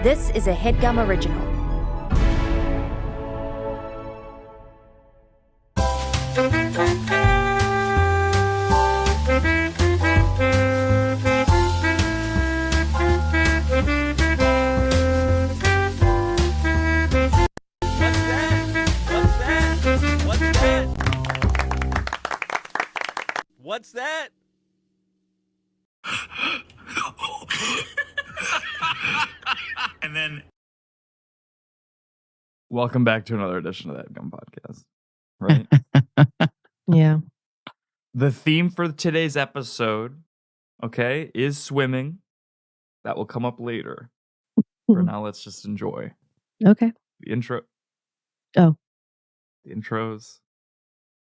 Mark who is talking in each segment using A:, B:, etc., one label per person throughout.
A: This is a Headgum original.
B: What's that?
C: And then, welcome back to another edition of the Headgum podcast. Right?
D: Yeah.
C: The theme for today's episode, okay, is swimming. That will come up later. For now, let's just enjoy
D: Okay.
C: the intro.
D: Oh.
C: The intros.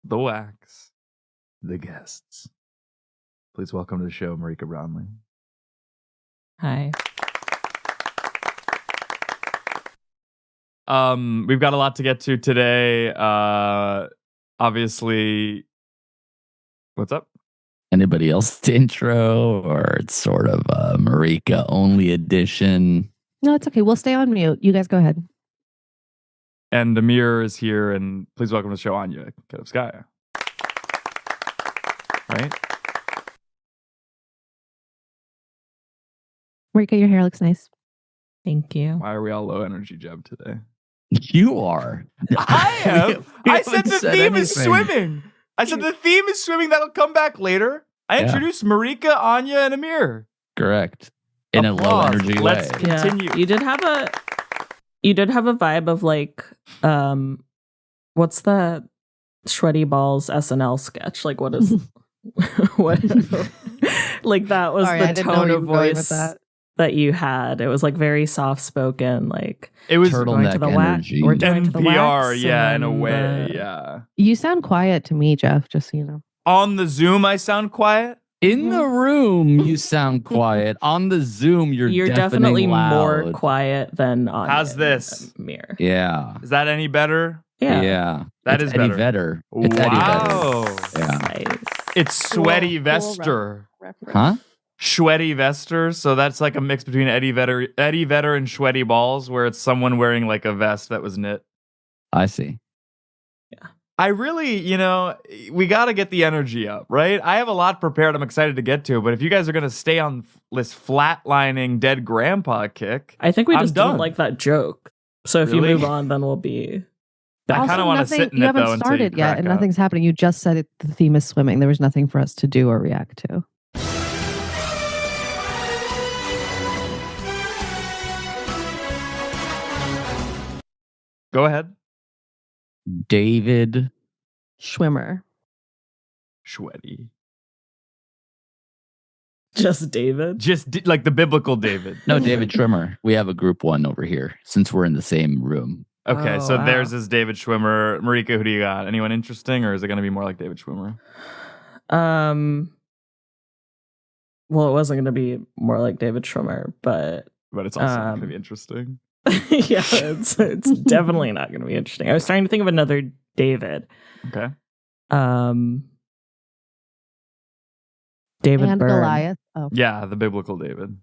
C: The wax. The guests. Please welcome to the show, Marika Brownlee.
D: Hi.
C: We've got a lot to get to today. Obviously, what's up?
E: Anybody else intro, or it's sort of a Marika only edition?
D: No, it's okay. We'll stay on mute. You guys go ahead.
C: And Amir is here, and please welcome to the show, Anya, Geoff. Right?
D: Marika, your hair looks nice.
F: Thank you.
C: Why are we all low energy, Jeb, today?
E: You are.
C: I am. I said the theme is
E: anything.
C: swimming. I said the theme is swimming. That'll come back later. I introduced Marika, Anya, and Amir.
E: Correct. In a low
C: Applause.
E: energy
C: Let's
E: way.
C: continue.
F: You did have a vibe of like what's the Sweaty Balls SNL sketch? Like what is what like that was
D: Sorry,
F: the
D: I didn't know
F: tone
D: you
F: of
D: were going with
F: voice
D: that.
F: that you had. It was like very soft spoken, like
C: It was
F: going to the
E: energy.
F: We're going to the
C: NPR,
F: wax,
C: yeah,
F: and
C: in a
F: then
C: way,
F: the-
C: yeah.
D: You sound quiet to me, Geoff, just so you know.
C: On the Zoom, I sound quiet.
E: In the room, you sound quiet. On the Zoom, you're
F: definitely
E: loud.
F: more quiet than on
C: How's this?
F: Amir.
E: Yeah.
C: Is that any better?
F: Yeah.
C: That
E: It's
C: is
E: Eddie
C: better.
E: Vedder. It's Eddie
C: Wow.
E: Vedder. Yeah.
F: Nice.
C: It's Sweaty
D: Cool
C: Vester.
E: Huh?
C: Sweaty Vester. So that's like a mix between Eddie Vedder and Sweaty Balls, where it's someone wearing like a vest that was knit.
E: I see.
C: I really, we got to get the energy up, right? I have a lot prepared. I'm excited to get to, but if you guys are going to stay on this flatlining dead grandpa kick,
F: I think we
C: I'm
F: just
C: done.
F: didn't like that joke. So if
C: Really?
F: you move on, then we'll be
C: I
F: back.
C: kind of
D: Also,
C: want to
D: nothing-
C: sit in
D: you
C: it,
D: haven't
C: though, until
D: started
C: you
D: yet,
C: crack
D: and
C: up.
D: nothing's happening. You just said the theme is swimming. There was nothing for us to do or react to.
C: Go ahead.
E: David.
D: Schwimmer.
C: Sweaty.
F: just David.
C: Just like the biblical David.
E: No, David Trimmer. We have a group one over here since we're in the same room.
C: Okay,
F: Oh,
C: so
F: wow.
C: theirs is David Schwimmer. Marika, who do you got? Anyone interesting, or is it going to be more like David Schwimmer?
F: Well, it wasn't going to be more like David Schwimmer, but
C: But it's also going to be interesting.
F: yeah, it's definitely not going to be interesting. I was trying to think of another David.
C: Okay.
F: David
D: and
F: Byrne.
D: Goliath. Oh.
C: Yeah, the biblical David.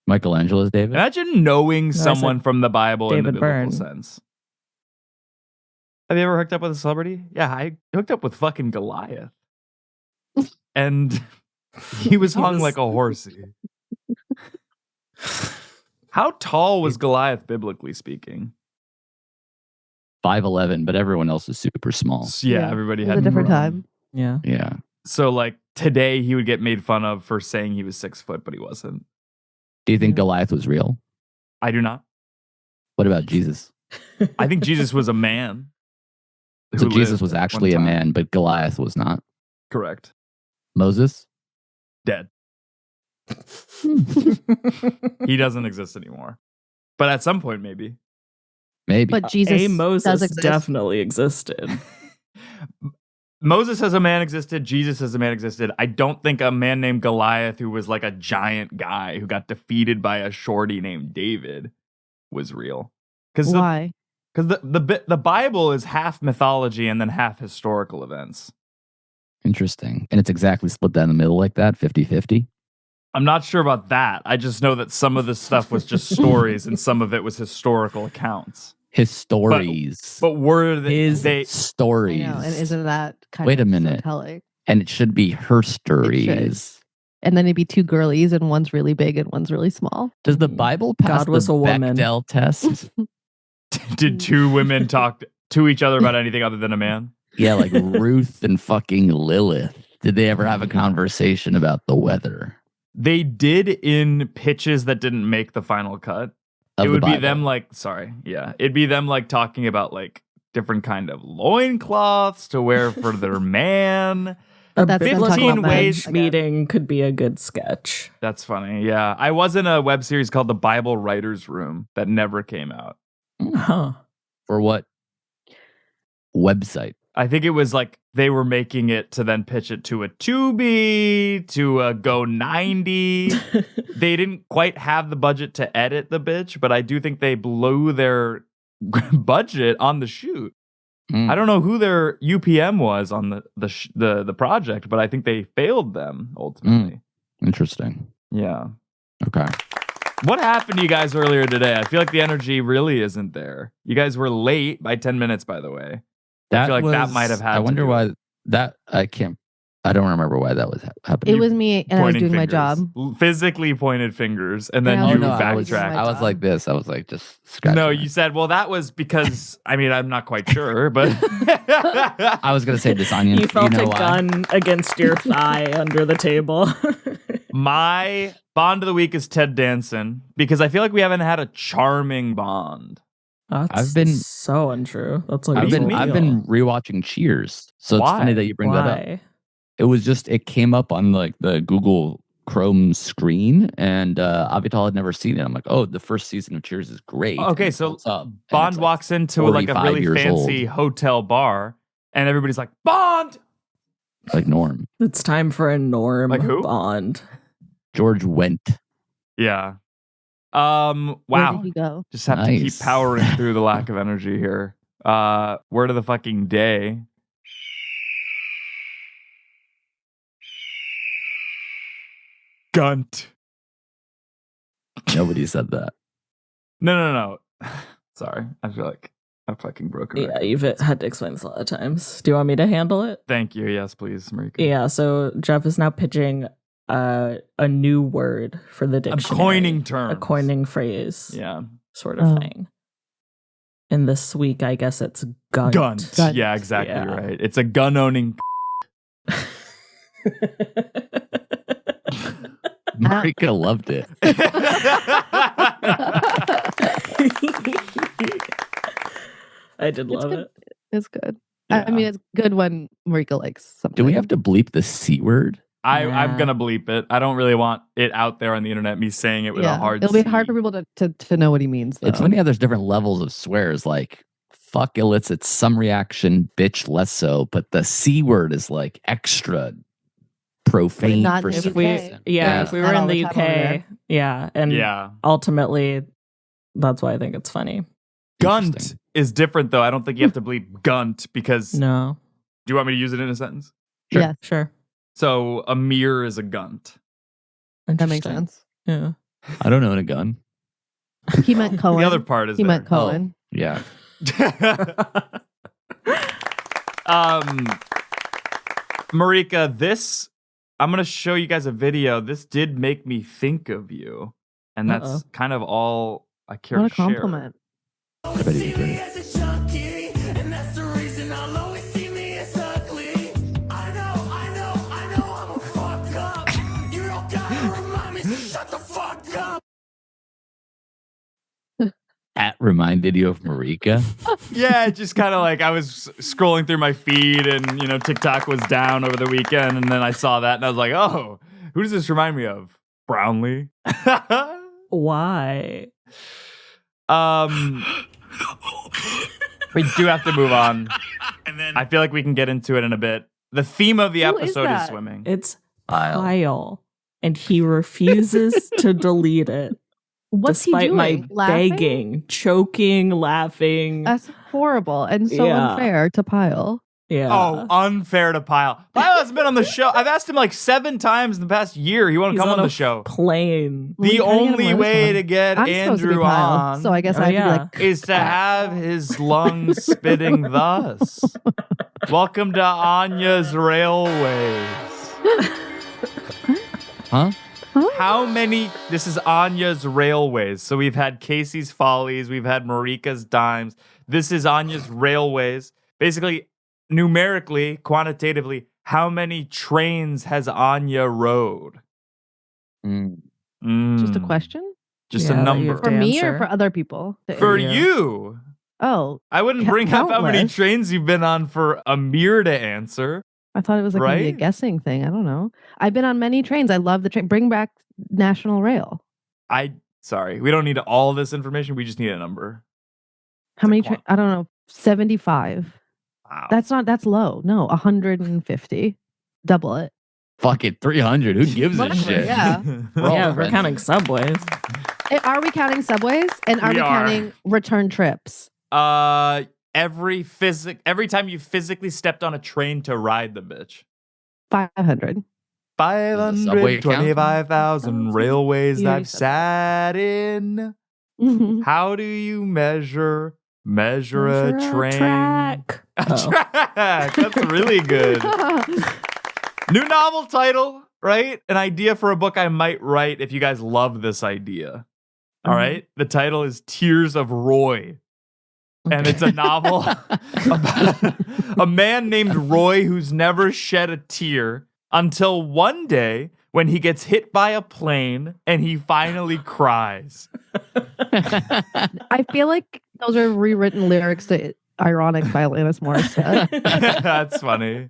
E: Michelangelo's David.
C: Imagine knowing
F: said
C: someone from the Bible in the
F: David
C: biblical
F: Byrne.
C: sense. Have you ever hooked up with a celebrity? Yeah, I hooked up with fucking Goliath. And he was hung like a horsey. How tall was Goliath, biblically speaking?
E: 5'11", but everyone else is super small.
C: Yeah, everybody
D: It was
C: had
D: a different
C: room.
D: time.
F: Yeah.
E: Yeah.
C: So, like, today he would get made fun of for saying he was 6 foot, but he wasn't.
E: Do you think
D: Yeah.
E: Goliath was real?
C: I do not.
E: What about Jesus?
C: I think Jesus was a man.
E: So
C: who
E: Jesus
C: lived
E: was
C: at
E: actually a
C: one time.
E: man, but Goliath was not.
C: Correct.
E: Moses?
C: Dead. He doesn't exist anymore. But at some point, maybe.
E: Maybe.
D: But Jesus
F: A
D: does
F: Moses
D: exist.
F: definitely existed.
C: Moses as a man existed. Jesus as a man existed. I don't think a man named Goliath, who was like a giant guy who got defeated by a shorty named David, was real. Because
D: Why?
C: the Bible is half mythology and then half historical events.
E: Interesting. And it's exactly split down the middle like that, 50-50.
C: I'm not sure about that. I just know that some of the stuff was just stories and some of it was historical accounts.
E: His stories.
C: But were they
E: stories?
D: I know, and isn't that kind
E: Wait
D: of
E: a minute.
D: so telling?
E: And it should be her stories.
D: And then it'd be two girlies, and one's really big and one's really small.
E: Does the Bible pass
F: God was
E: the
F: a woman.
E: Bechdel test?
C: did two women talk to each other about anything other than a man?
E: Yeah, like Ruth and fucking Lilith. Did they ever have a conversation about the weather?
C: They did in pitches that didn't make the final cut.
E: Of
C: It
E: the
C: would be
E: Bible?
C: them it'd be them like talking about like different kind of loincloths to wear for their man.
F: A
D: That's them
F: biblical
D: talking about
C: ways-
F: bench meeting could be a good sketch.
C: That's funny. Yeah. I was in a web series called The Bible Writers Room that never came out.
F: Huh.
E: For what website?
C: I think it was like they were making it to then pitch it to a Tubi, to a Go 90. They didn't quite have the budget to edit the bitch, but I do think they blew their budget on the shoot. I don't know who their UPM was on the project, but I think they failed them ultimately.
E: Interesting.
C: Yeah.
E: Okay.
C: What happened to you guys earlier today? I feel like the energy really isn't there. You guys were late by 10 minutes, by the way. I feel like that might have had
E: I
C: to
E: wonder
C: do
E: why
C: it.
E: that I don't remember why that was happening.
D: It was me, and I was doing my job.
C: Physically pointed fingers, and then
D: Yeah,
C: you
D: oh, no,
E: I was
C: backtracked.
E: like this. I was like just scratching.
C: No,
E: my-
C: you said, well, that was because, I mean, I'm not quite sure, but.
E: I was gonna say this, Anya.
F: You felt
E: know
F: a
E: why?
F: gun against your thigh under the table.
C: My Bond of the week is Ted Danson, because I feel like we haven't had a charming Bond.
F: That's
E: I've been-
F: so untrue. That's like
E: I've
F: so
E: been rewatching Cheers, so it's
C: Why?
E: funny that you bring that up.
F: Why?
E: It came up on like the Google Chrome screen, and Avital had never seen it. I'm like, oh, the first season of Cheers is great.
C: Okay,
E: And
C: so
E: what's up? And
C: Bond
E: it's like
C: walks into like a
E: 45
C: really
E: years
C: fancy hotel bar, and everybody's like, Bond!
E: like Norm.
F: It's time for a Norm
C: Like who?
F: Bond.
E: George Wendt.
C: Yeah.
D: Where
C: Wow.
D: did you go?
C: Just have to keep
E: Nice.
C: powering through the lack of energy here. Word of the fucking day. Gunt.
E: Nobody said that.
C: No. Sorry. I feel like I fucking broke it.
F: Yeah, you've had to explain this a lot of times. Do you want me to handle it?
C: Thank you. Yes, please, Marika.
F: Yeah, so Geoff is now pitching a new word for the
C: I'm
F: dictionary.
C: coining terms.
F: A coining phrase.
C: Yeah.
F: Sort of
D: Oh.
F: thing. And this week, I guess it's gunt.
C: Gunt.
D: Gunt.
C: Yeah, exactly
F: Yeah.
C: right. It's a gun owning.
E: Marika loved it.
F: I did love
D: good.
F: it.
D: It's good.
C: Yeah.
D: I mean, it's good when Marika likes something.
E: Do we have to bleep the C word?
C: I'm
F: Yeah.
C: gonna bleep it. I don't really want it out there on the internet. Me saying it with a hard.
D: It'll be
C: C.
D: hard for people to know what he means.
E: It's
D: though.
E: funny how there's different levels of swears. Like fuck elicits some reaction, bitch less so. But the C word is like extra profane
D: not
E: for
D: in the
E: some
F: If we,
D: UK.
E: reason.
F: yeah, if we
D: Not
F: were in
D: all
F: the
D: the time over
F: UK,
D: there.
F: yeah, and
C: Yeah.
F: ultimately, that's why I think it's funny.
C: Gunt
E: Interesting.
C: is different though. I don't think you have to bleep gunt because.
F: No,
C: Do you want me to use it in a sentence?
E: Sure.
D: Yes,
F: sure,
C: So Amir is a gunt.
D: that makes
F: Interesting.
D: sense.
F: Yeah.
E: I don't own a gun.
D: He meant Cohen.
C: The other part is
D: he
C: there.
D: meant Cohen.
E: Yeah.
C: Marika, this I'm gonna show you guys a video. This did make me think of you, and that's
F: Uh-oh.
C: kind of all I care
D: What a
C: to share.
D: compliment.
E: I bet he'd be great. That reminded you of Marika.
C: Yeah, it just kind of like I was scrolling through my feed, and TikTok was down over the weekend, and then I saw that, and I was like, oh, who does this remind me of? Brownlee.
F: Why?
C: We do have to move on. I feel like we can get into it in a bit. The theme of the
D: Who is
C: episode is
D: that?
C: swimming.
F: It's
E: Kyle.
F: Kyle, and he refuses to delete it,
D: What's he
F: despite
D: doing?
F: my
D: Laughing?
F: begging, choking, laughing.
D: That's horrible and so
F: Yeah.
D: unfair to Pyle.
F: Yeah.
C: Oh, unfair to Pyle. Pyle hasn't been on the show. I've asked him like 7 times in the past year. He want to
F: He's
C: come on
F: a
C: the show.
F: Plane.
D: Well,
C: The
D: we gotta get him
C: only
D: on this
C: way
D: one.
C: to get
D: I'm supposed to be
C: Andrew
D: Pyle,
C: on
D: so I guess
F: Oh,
D: I have
F: yeah.
D: to be like,
C: is to have his lungs spitting thus. Welcome to Anya's Railways.
E: Huh?
C: How many? This is Anya's Railways. So we've had Casey's Follies, we've had Marika's Dimes. This is Anya's Railways. Basically, numerically, quantitatively, how many trains has Anya rode?
D: just a question
C: Just
F: Yeah,
C: a
F: that you
C: number.
F: have
D: for
F: to
D: me or
F: answer.
D: for other people.
C: For
F: you.
C: you.
D: Oh,
C: I wouldn't bring up how many
D: Countless.
C: trains you've been on for Amir to answer.
D: I thought it was like maybe a
C: Right?
D: guessing thing. I don't know. I've been on many trains. I love the train. Bring back National Rail.
C: Sorry, we don't need all this information. We just need a number.
D: How
C: a
D: many?
C: quant-
D: I don't know. 75.
C: Wow.
D: That's low. No, 150. Double it.
E: Fuck it, 300. Who gives a
D: Whatever,
E: shit?
D: yeah.
E: We're all
F: Yeah, if we're
E: friends.
F: counting subways.
D: Are we counting subways? And are
C: We
D: we
C: are.
D: counting return trips?
C: Every time you physically stepped on a train to ride the bitch.
D: 500.
E: Does the subway count?
C: 525,000 railways
D: You
C: I've sat in. How do you measure a train?
F: Track.
C: A
F: Oh.
C: track. That's really good. New novel title, right? An idea for a book I might write if you guys love this idea. All right. The title is Tears of Roy. And it's a novel about a man named Roy who's never shed a tear until one day when he gets hit by a plane and he finally cries.
D: I feel like those are rewritten lyrics to Ironic by Alanis Morissette.
C: That's funny.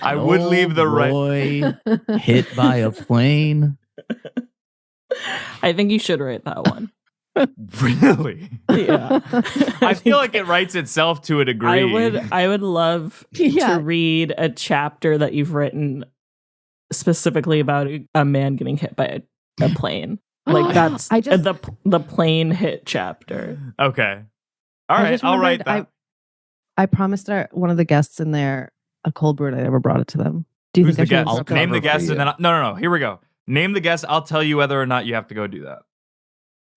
C: I would leave the right.
E: Roy hit by a plane.
F: I think you should write that one.
C: Really?
F: Yeah.
C: I feel like it writes itself to a degree.
F: I would love
D: Yeah.
F: to read a chapter that you've written specifically about a man getting hit by a plane. Like that's
D: I just-
F: the plane hit chapter.
C: Okay. All
D: I
C: right.
D: just
C: I'll write
D: remembered
C: that.
D: I promised one of the guests in there a cold brew and I never brought it to them. Do you
C: Who's
D: think
C: the
D: I should
C: guest?
E: I'll
D: cover
C: Name the
D: for
C: guest
D: you?
C: and then no. Here we go. Name the guest. I'll tell you whether or not you have to go do that.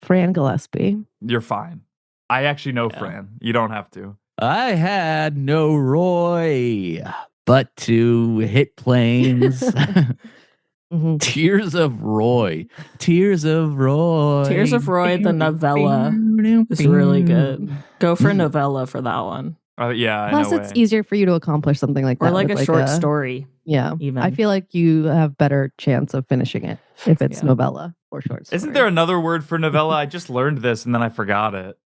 D: Fran Gillespie.
C: You're fine. I actually know
F: Yeah.
C: Fran. You don't have to.
E: I had no Roy, but to hit planes.
D: Mhm.
E: Tears of Roy. Tears of Roy.
F: Tears of Roy, the novella, is really good. Go for novella for that one.
C: Yeah.
D: Plus,
C: no
D: it's
C: way.
D: easier for you to accomplish something like
F: Or
D: that.
F: like
D: with
F: a short story.
D: Yeah.
F: even.
D: I feel like you have better chance of finishing it if it's
F: Yeah.
D: novella or short story.
C: Isn't there another word for novella? I just learned this and then I forgot it.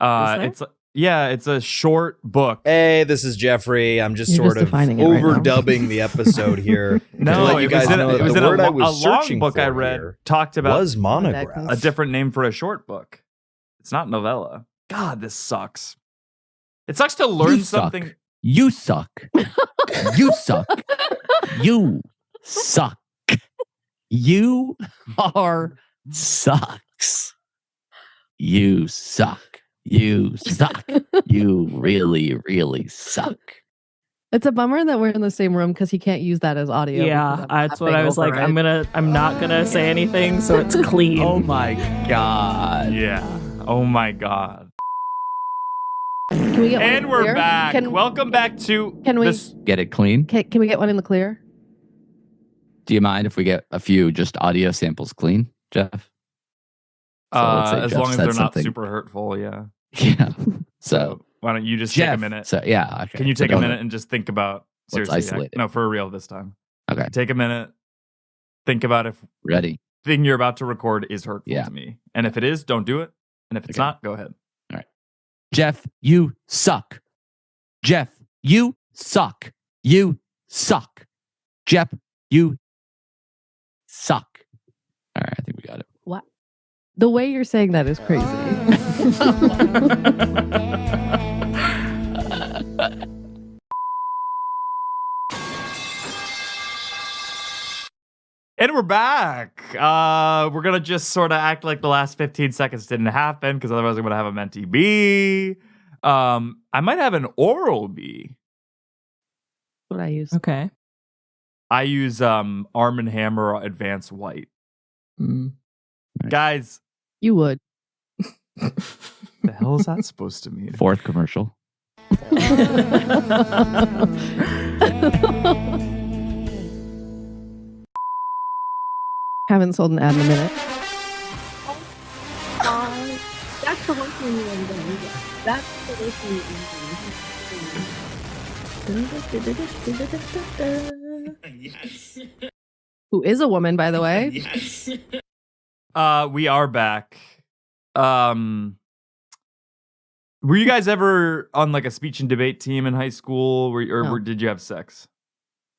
F: Is there?
C: It's a short book.
A: Hey, this is Jeffrey. I'm just
D: You're
A: sort
D: just
A: of
D: defining it right now.
A: overdubbing the episode here.
C: No,
A: to let you
C: it
A: guys
C: was in,
A: know
C: it
A: that
C: was
A: the
C: in
A: word I
C: a
A: was
C: long
A: searching
C: book I
A: for
C: read
A: here
C: talked about
A: was monograph.
C: a different name for a short book. It's not novella. God, this sucks. It sucks to learn
E: You suck.
C: something.
E: You suck. You suck. You suck. You are sucks. You suck. You suck. You really, really suck.
D: It's a bummer that we're in the same room because he can't use that as audio.
F: Yeah,
D: because I'm
F: that's what
D: laughing
F: I was like.
D: over it.
F: I'm not gonna say anything, so it's clean.
E: Oh my God.
C: Yeah. Oh my God.
D: Can we get one in
C: And
D: the
C: we're
D: clear?
C: back.
D: Can,
C: Welcome back to
D: Can we-
C: this.
E: Get it clean?
D: can we get one in the clear?
E: Do you mind if we get a few just audio samples clean, Jeff? So let's say
C: As
E: Jeff
C: long as
E: said
C: they're not
E: something.
C: super hurtful, yeah.
E: Yeah. So,
C: So why don't you just take
E: Jeff.
C: a minute?
E: So, yeah. Okay.
C: Can you
E: So
C: take a
E: go
C: minute
E: ahead.
C: and just think about
E: Let's
C: seriously?
E: isolate it.
C: No, for real this time.
E: Okay.
C: Take a minute. Think about if
E: Ready?
C: the thing you're about to record is hurtful
E: Yeah.
C: to me. And if it is, don't do it. And if it's
E: Okay.
C: not, go ahead.
E: Jeff, you suck. Jeff, you suck. You suck. Jeff, you suck. All right, I think we got it.
D: What? The way you're saying that is crazy.
C: And we're back. We're going to just sort of act like the last 15 seconds didn't happen because otherwise I'm going to have a mentee B. I might have an oral B.
D: what I use.
F: Okay.
C: I use Arm & Hammer Advanced White.
F: Mm.
C: Guys,
D: You would.
C: the hell is that supposed to mean?
E: Fourth commercial.
D: Haven't sold an ad in a minute.
B: That's the working one. That's the working
G: Yes.
D: Who is a woman, by the way?
G: Yes.
C: We are back. Were you guys ever on like a speech and debate team in high school,
D: No.
C: did you have sex?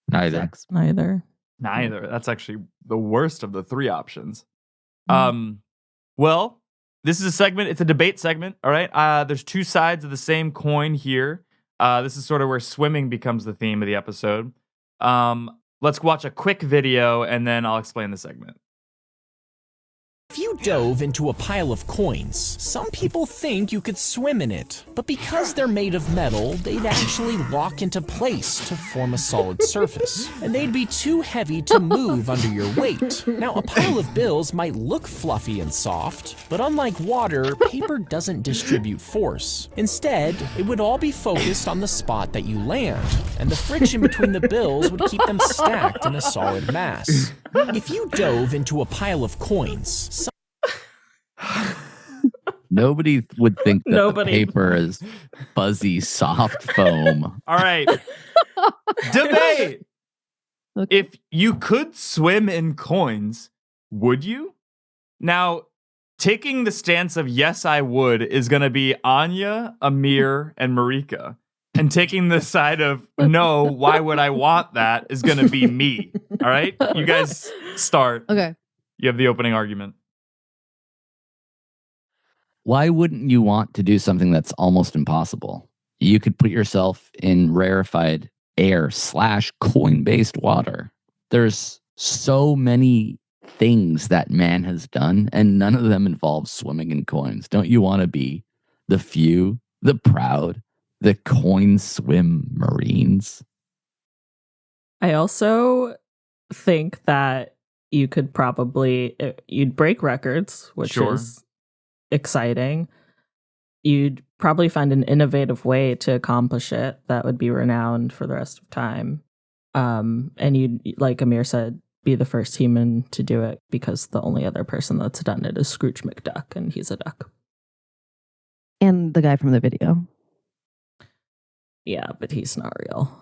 E: Neither.
D: Sex.
F: Neither.
C: Neither. That's actually the worst of the three options.
F: Mm.
C: Well, this is a segment. It's a debate segment. All right. There's two sides of the same coin here. This is sort of where swimming becomes the theme of the episode. Let's watch a quick video and then I'll explain the segment.
H: If you dove into a pile of coins, some people think you could swim in it. But because they're made of metal, they'd actually lock into place to form a solid surface. And they'd be too heavy to move under your weight. Now, a pile of bills might look fluffy and soft, but unlike water, paper doesn't distribute force. Instead, it would all be focused on the spot that you land, and the friction between the bills would keep them stacked in a solid mass. If you dove into a pile of coins,
E: Nobody would think that
F: Nobody.
E: the paper is fuzzy, soft foam.
C: All right. Debate.
D: Okay.
C: If you could swim in coins, would you? Now, taking the stance of yes, I would is going to be Anya, Amir, and Marika. And taking the side of no, why would I want that is going to be me. All right? You guys start.
D: Okay.
C: You have the opening argument.
E: Why wouldn't you want to do something that's almost impossible? You could put yourself in rarefied air / coin-based water. There's so many things that man has done, and none of them involve swimming in coins. Don't you want to be the few, the proud, the coin swim Marines?
F: I also think that you could probably you'd break records, which
C: Sure.
F: is exciting. You'd probably find an innovative way to accomplish it that would be renowned for the rest of time. And you'd, like Amir said, be the first human to do it because the only other person that's done it is Scrooge McDuck, and he's a duck.
D: And the guy from the video.
F: Yeah, but he's not real.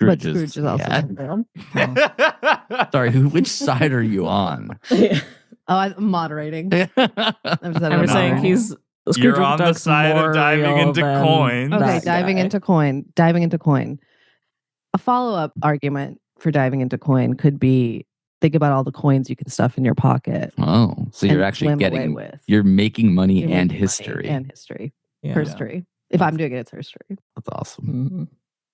D: But Scrooge is also
E: yeah. Sorry, which side are you on?
D: Oh, I'm moderating. I'm
F: I'm saying he's Scrooge
C: You're on the
F: McDuck's
C: side of
F: more
C: diving
F: real
C: into
F: than
C: coins.
D: Okay,
F: that
D: diving
F: guy.
D: into coin. A follow-up argument for diving into coin could be think about all the coins you can stuff in your pocket.
E: Oh, so you're
D: and
E: actually
D: swim away
E: getting,
D: with.
E: you're making money
D: You're
E: and
D: making money
E: history.
D: and history.
F: Yeah.
D: History. If I'm doing it, it's history.
E: That's awesome.
F: Mhm.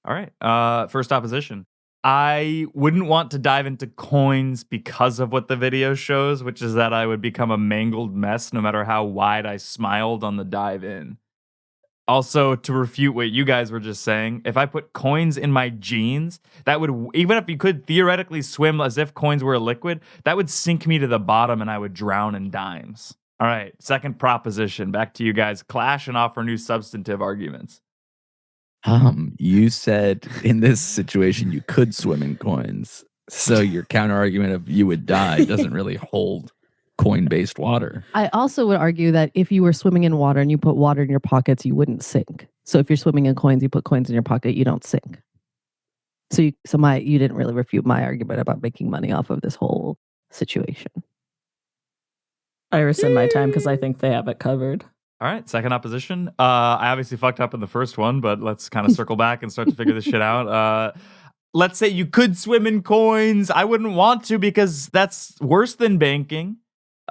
C: All right. First opposition. I wouldn't want to dive into coins because of what the video shows, which is that I would become a mangled mess no matter how wide I smiled on the dive in. Also, to refute what you guys were just saying, if I put coins in my jeans, that would, even if you could theoretically swim as if coins were a liquid, that would sink me to the bottom and I would drown in dimes. All right. Second proposition. Back to you guys. Clash and offer new substantive arguments.
E: You said in this situation you could swim in coins. So your counter argument of you would die doesn't really hold coin-based water.
D: I also would argue that if you were swimming in water and you put water in your pockets, you wouldn't sink. So if you're swimming in coins, you put coins in your pocket, you don't sink. So you didn't really refute my argument about making money off of this whole situation.
F: I rescind my time because I think they have it covered.
C: All right, second opposition. I obviously fucked up in the first one, but let's kind of circle back and start to figure this shit out. Let's say you could swim in coins. I wouldn't want to because that's worse than banking.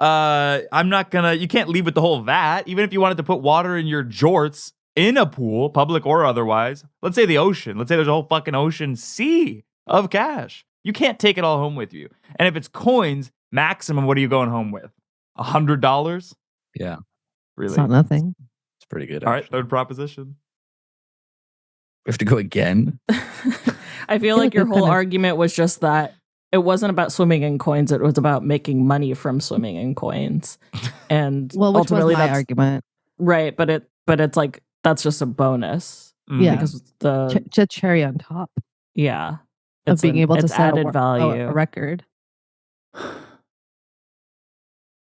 C: You can't leave with the whole vat. Even if you wanted to put water in your jorts in a pool, public or otherwise, let's say the ocean. Let's say there's a whole fucking ocean sea of cash. You can't take it all home with you. And if it's coins, maximum, what are you going home with? $100?
E: Yeah,
C: Really?
D: It's not nothing.
E: it's pretty good.
C: All right,
E: actually.
C: third proposition.
E: We have to go again.
F: I feel like your whole argument was just that it wasn't about swimming in coins. It was about making money from swimming in coins. And
D: Well, which
F: ultimately
D: was my
F: that's
D: argument.
F: right. But it's like, that's just a bonus.
D: Yeah.
F: Because the
D: Cherry on top
F: of
D: being able to
F: it's
D: set
F: added value.
D: a record.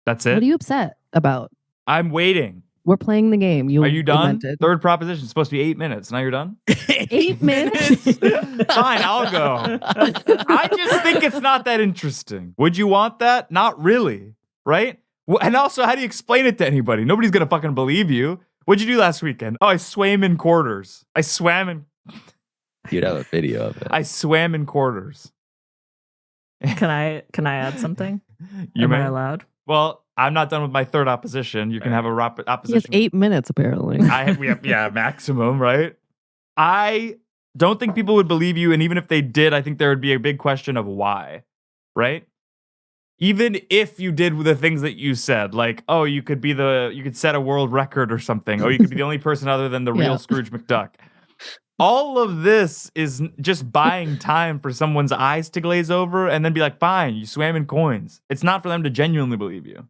C: That's it.
D: What are you upset about?
C: I'm waiting.
D: We're playing the game.
C: Are you done?
D: Invented.
C: Third proposition is supposed to be 8 minutes. Now you're done?
D: 8 minutes?
C: Fine, I'll go. I just think it's not that interesting. Would you want that? Not really, right? And also, how do you explain it to anybody? Nobody's going to fucking believe you. What'd you do last weekend? Oh, I swam in quarters. I swam in...
E: You'd have a video of it.
C: I swam in quarters.
F: Can I add something?
C: You
F: Am
C: may.
F: I allowed?
C: Well, I'm not done with my third opposition. You can have a
D: He has
C: opposition.
D: 8 minutes, apparently.
C: We have maximum, right? I don't think people would believe you, and even if they did, I think there would be a big question of why, right? Even if you did the things that you said, like, oh, you could set a world record or something, or you could be the only person other than the real Scrooge McDuck. All of this is just buying time for someone's eyes to glaze over and then be like, fine, you swam in coins. It's not for them to genuinely believe you.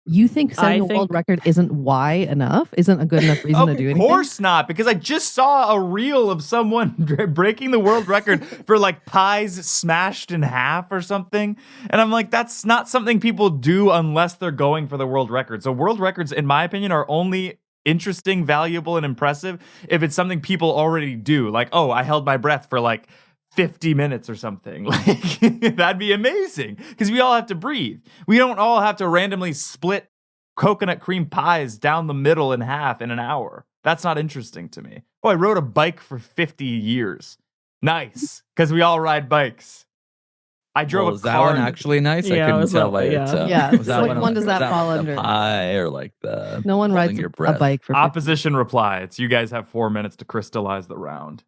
D: You think setting a world record isn't why enough? Isn't a good enough reason to do anything?
C: Of course not, because I just saw a reel of someone breaking the world record for like pies smashed in half or something. And I'm like, that's not something people do unless they're going for the world record. So world records, in my opinion, are only interesting, valuable, and impressive if it's something people already do. Like, oh, I held my breath for like 50 minutes or something. Like, that'd be amazing because we all have to breathe. We don't all have to randomly split coconut cream pies down the middle in half in an hour. That's not interesting to me. Oh, I rode a bike for 50 years. Nice, because we all ride bikes. I drove a
E: is that
C: car.
E: one actually nice?
F: Yeah,
E: I couldn't
F: was
E: tell
F: that-
E: by
F: yeah.
E: it.
D: Yeah. So which one does that fall
E: the
D: under?
E: pie or like the
D: No one rides
E: holding your
D: a
E: breath?
D: bike for 50.
C: Opposition reply. It's you guys have 4 minutes to crystallize the round.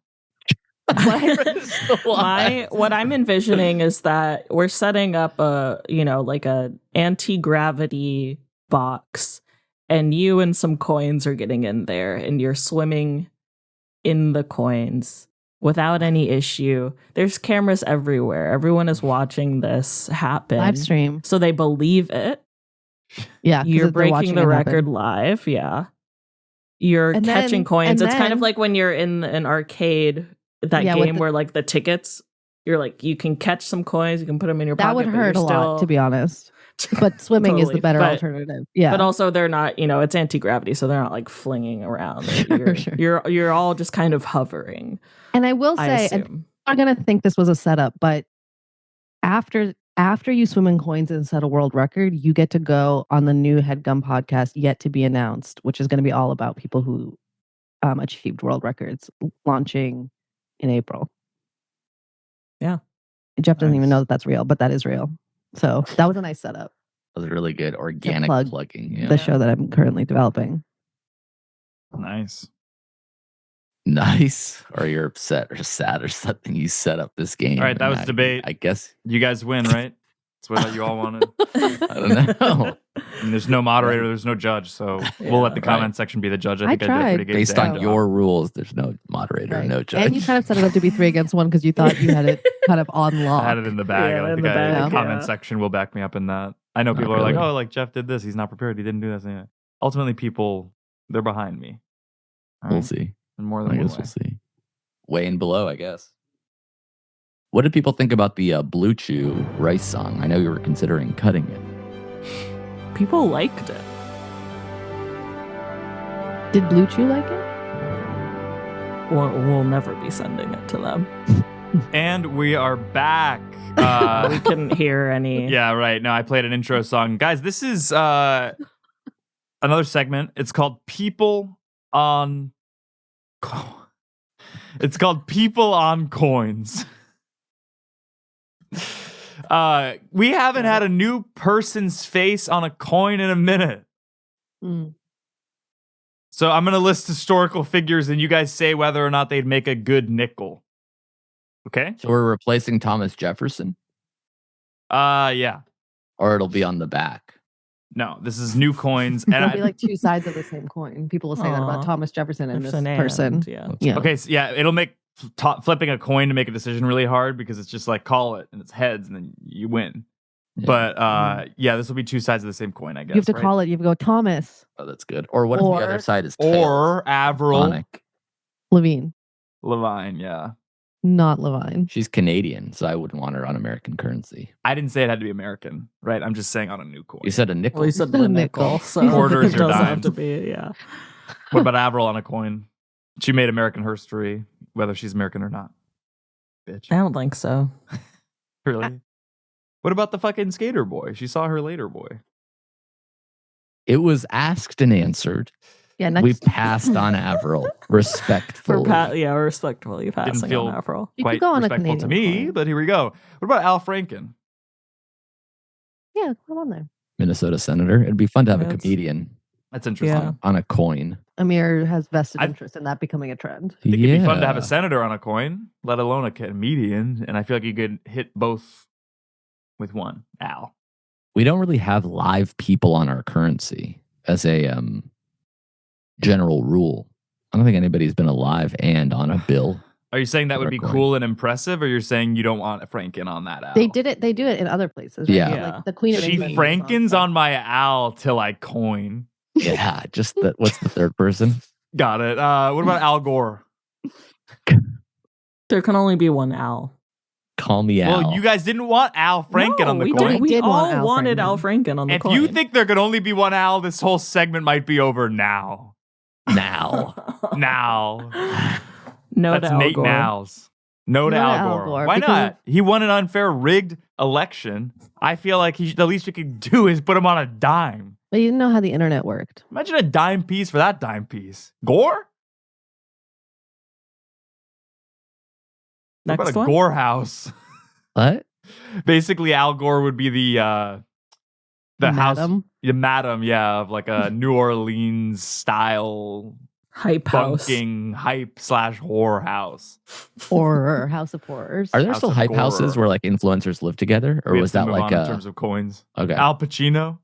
F: What I'm envisioning is that we're setting up like a anti-gravity box, and you and some coins are getting in there, and you're swimming in the coins without any issue. There's cameras everywhere. Everyone is watching this happen.
D: Live stream.
F: So they believe it.
D: Yeah. 'cause
F: You're
D: they're
F: breaking
D: watching
F: the
D: it
F: record
D: happen.
F: live. Yeah. You're
D: And then-
F: catching coins.
D: and
F: It's kind of
D: then-
F: like when you're in an arcade, that
D: Yeah, with
F: game where like the tickets, you're like, you can catch some coins, you can put them in your
D: That
F: pocket.
D: would
F: but
D: hurt a
F: you're
D: lot, to be honest. But swimming is the
F: Totally.
D: better
F: But-
D: alternative. Yeah.
F: But also they're not, it's anti-gravity, so they're not like flinging around.
D: Sure.
F: You're all just kind of hovering.
D: And I will
F: I
D: say, and
F: assume.
D: I'm going to think this was a setup, but after you swim in coins and set a world record, you get to go on the new Headgum podcast yet to be announced, which is going to be all about people who achieved world records, launching in April.
F: Yeah.
D: Jeff doesn't
E: Nice.
D: even know that that's real, but that is real. So that was a nice setup.
E: That was really good organic
D: plug
E: plugging. Yeah.
D: The show that I'm currently developing.
C: Nice.
E: Nice. Or you're upset or sad or something. You set up this game.
C: All right, that
E: and
C: was debate.
E: I guess.
C: You guys win, right? That's what you all wanted.
E: I don't know.
C: And there's no moderator, there's no judge, so we'll let the
E: Right.
C: comment section be the judge. I
D: I
C: think I did a
D: tried.
C: pretty good
E: Based
C: job.
E: on your rules, there's no moderator,
D: Right.
E: no judge.
D: And you kind of set it up to be 3 against 1 because you thought you had it kind of on lock.
C: I had it in the bag.
F: Yeah,
C: I
F: in
C: think
F: the
C: the
F: bag,
C: comment
F: yeah.
C: section will back me up in that. I know
E: Not
C: people are like,
E: really.
C: oh, like Geoff did this. He's not prepared. He didn't do this. Yeah. Ultimately, people, they're behind me. All
E: We'll
C: right?
E: see.
C: In more
E: I
C: than one
E: guess
C: way.
E: we'll see. Weighing below, I guess. What did people think about the Blue Chew rice song? I know you were considering cutting it.
F: People liked it.
D: Did Blue Chew like it?
F: We'll never be sending it to them.
C: And we are back.
F: We couldn't hear any.
C: Yeah, right. No, I played an intro song. Guys, this is another segment. It's called People on... It's called People on Coins. We haven't had a new person's face on a coin in a minute.
D: Mm.
C: So I'm going to list historical figures and you guys say whether or not they'd make a good nickel. Okay?
E: So we're replacing Thomas Jefferson,
C: Yeah.
E: or it'll be on the back.
C: No, this is new coins. And
D: It'll
C: I,
D: be like 2 sides of the same coin. People will say that
F: Aw.
D: about Thomas Jefferson and this
F: Jefferson
D: person.
F: and, yeah.
D: Yeah.
C: okay, so yeah, it'll make flipping a coin to make a decision really hard because it's just like call it and it's heads and then you win.
E: Yeah.
C: But yeah, this will be two sides of the same coin, I guess.
D: You have to call it. You have to go Thomas,
E: Oh, that's good. Or what if the other side is tails?
C: Or Avril
E: Sonic.
D: Levine,
C: Levine. Yeah,
D: not Levine.
E: She's Canadian, so I wouldn't want her on American currency.
C: I didn't say it had to be American, right? I'm just saying on a new coin.
E: You said a nickel.
F: Well, you said
D: Said a
F: a nickel,
D: nickel.
F: so
C: Quarters
F: it
C: or
F: doesn't have
C: dimes.
F: to be. Yeah.
C: What about Avril on a coin? She made American history, whether she's American or not. Bitch.
F: I don't think so.
C: Really? What about the fucking skater boy? She saw her later boy.
E: It was asked and answered.
D: Yeah, next.
E: We passed on Avril respectfully.
F: We're respectfully passing
C: feel-
F: on Avril.
D: You
C: Quite
D: could go on a
C: respectful to
D: Canadian
C: me,
D: coin.
C: but here we go. What about Al Franken?
D: Yeah, come on there.
E: Minnesota senator. It'd be fun to have a
F: That's-
E: comedian
C: That's interesting.
F: Yeah.
E: on a coin.
D: Amir has vested
C: I-
D: interest in that becoming a trend.
C: I think it'd be fun to have a senator on a coin, let alone a comedian. And I feel like you could hit both with one. Al.
E: We don't really have live people on our currency as a general rule. I don't think anybody's been alive and on a bill.
C: Are you saying that would
E: Or
C: be
E: coin.
C: cool and impressive, or you're saying you don't want a Franken on that Al?
D: They did it. They do it in other places. Right?
E: Yeah.
F: Yeah.
D: Like the Queen of
C: She
D: England.
C: Frankens on my Al till I coin.
E: Yeah, just the, what's the third person?
C: Got it. What about Al Gore?
F: There can only be one Al.
E: Call me Al.
C: Well, you guys didn't want Al Franken
F: No,
C: on the
F: we
C: coin.
F: did. We
D: did want
F: all
D: Al
F: wanted
D: Franken.
F: Al Franken on the
C: If
F: coin.
C: you think there could only be one Al, this whole segment might be over now.
E: now.
C: Now.
F: no,
C: That's
F: to Al
C: Nate
F: Gore.
C: Now's. No to
D: No to
C: Al
D: Al
C: Gore.
D: Gore,
C: Why
D: because-
C: not? He won an unfair, rigged election. I feel like the least you could do is put him on a dime.
D: But you didn't know how the internet worked.
C: Imagine a dime piece for that dime piece. Gore? What
F: Next
C: about a
F: one.
C: Gore house?
E: What?
C: Basically, Al Gore would be the house,
D: Madam.
C: the madam, yeah, of like a New Orleans style
F: Hype house.
C: bunking hype / whore house.
D: Or House of Horrors.
E: Are there
C: House
E: still
C: of
E: hype houses
C: Horror.
E: where like influencers live together, or
C: We have
E: was
C: to
E: that
C: move
E: like
C: on in terms of coins?
E: okay?
C: Al Pacino